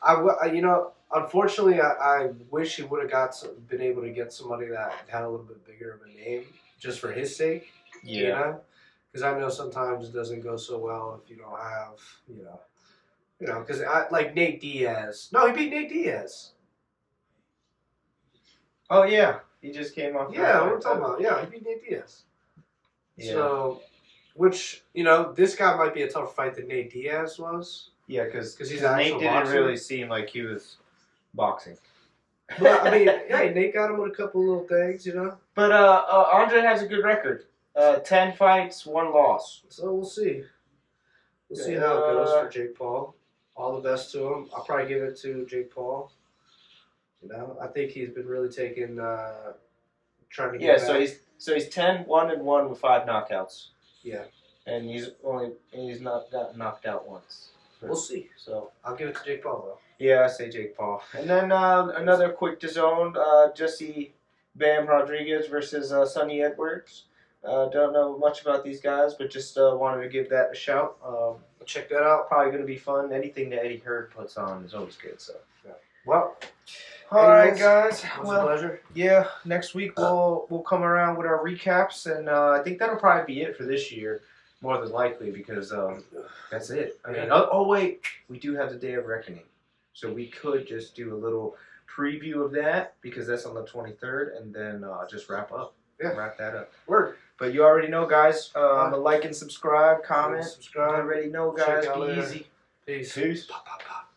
[SPEAKER 1] Unfortunately, I wish he would have been able to get somebody that had a little bit bigger of a name, just for his sake.
[SPEAKER 2] Yeah.
[SPEAKER 1] Because I know sometimes it doesn't go so well if you don't have, because like Nate Diaz. No, he beat Nate Diaz.
[SPEAKER 2] Oh yeah, he just came off.
[SPEAKER 1] Yeah, what we're talking about. Yeah, he beat Nate Diaz. Yeah. So, this guy might be a tougher fight than Nate Diaz was.
[SPEAKER 2] Yeah, because
[SPEAKER 1] he's
[SPEAKER 2] Nate didn't
[SPEAKER 1] boxer.
[SPEAKER 2] really seem like he was boxing.
[SPEAKER 1] But I mean, Nate got him with a couple little things,
[SPEAKER 2] But Andre has a good record. 10 fights, 1 loss.
[SPEAKER 1] So we'll see. We'll see how it goes for Jake Paul. All the best to him. I'll probably give it to Jake Paul. I think he's been really taking, trying to get back.
[SPEAKER 2] So he's 10-1-1 with 5 knockouts.
[SPEAKER 1] Yeah.
[SPEAKER 2] And he's not got knocked out once.
[SPEAKER 1] We'll see. So I'll give it to Jake Paul though.
[SPEAKER 2] Yeah, I say Jake Paul. And then another quick DAZN, Jesse Bam Rodriguez versus Sonny Edwards. Don't know much about these guys, but just wanted to give that a shout.
[SPEAKER 1] Check that out.
[SPEAKER 2] Probably going to be fun. Anything that Eddie Hearn puts on is always good. So,
[SPEAKER 1] well,
[SPEAKER 2] all right, guys.
[SPEAKER 1] It was a pleasure.
[SPEAKER 2] Yeah, next week we'll come around with our recaps, and I think that'll probably be it for this year, more than likely, because that's it. I mean, wait, we do have the Day of Reckoning, so we could just do a little preview of that because that's on the 23rd, and then just wrap that up.
[SPEAKER 1] Word.
[SPEAKER 2] But you already know, guys. Like and subscribe, comment.
[SPEAKER 1] Subscribe.
[SPEAKER 2] You already know, guys. Be easy.
[SPEAKER 1] Peace.
[SPEAKER 2] Pop, pop, pop.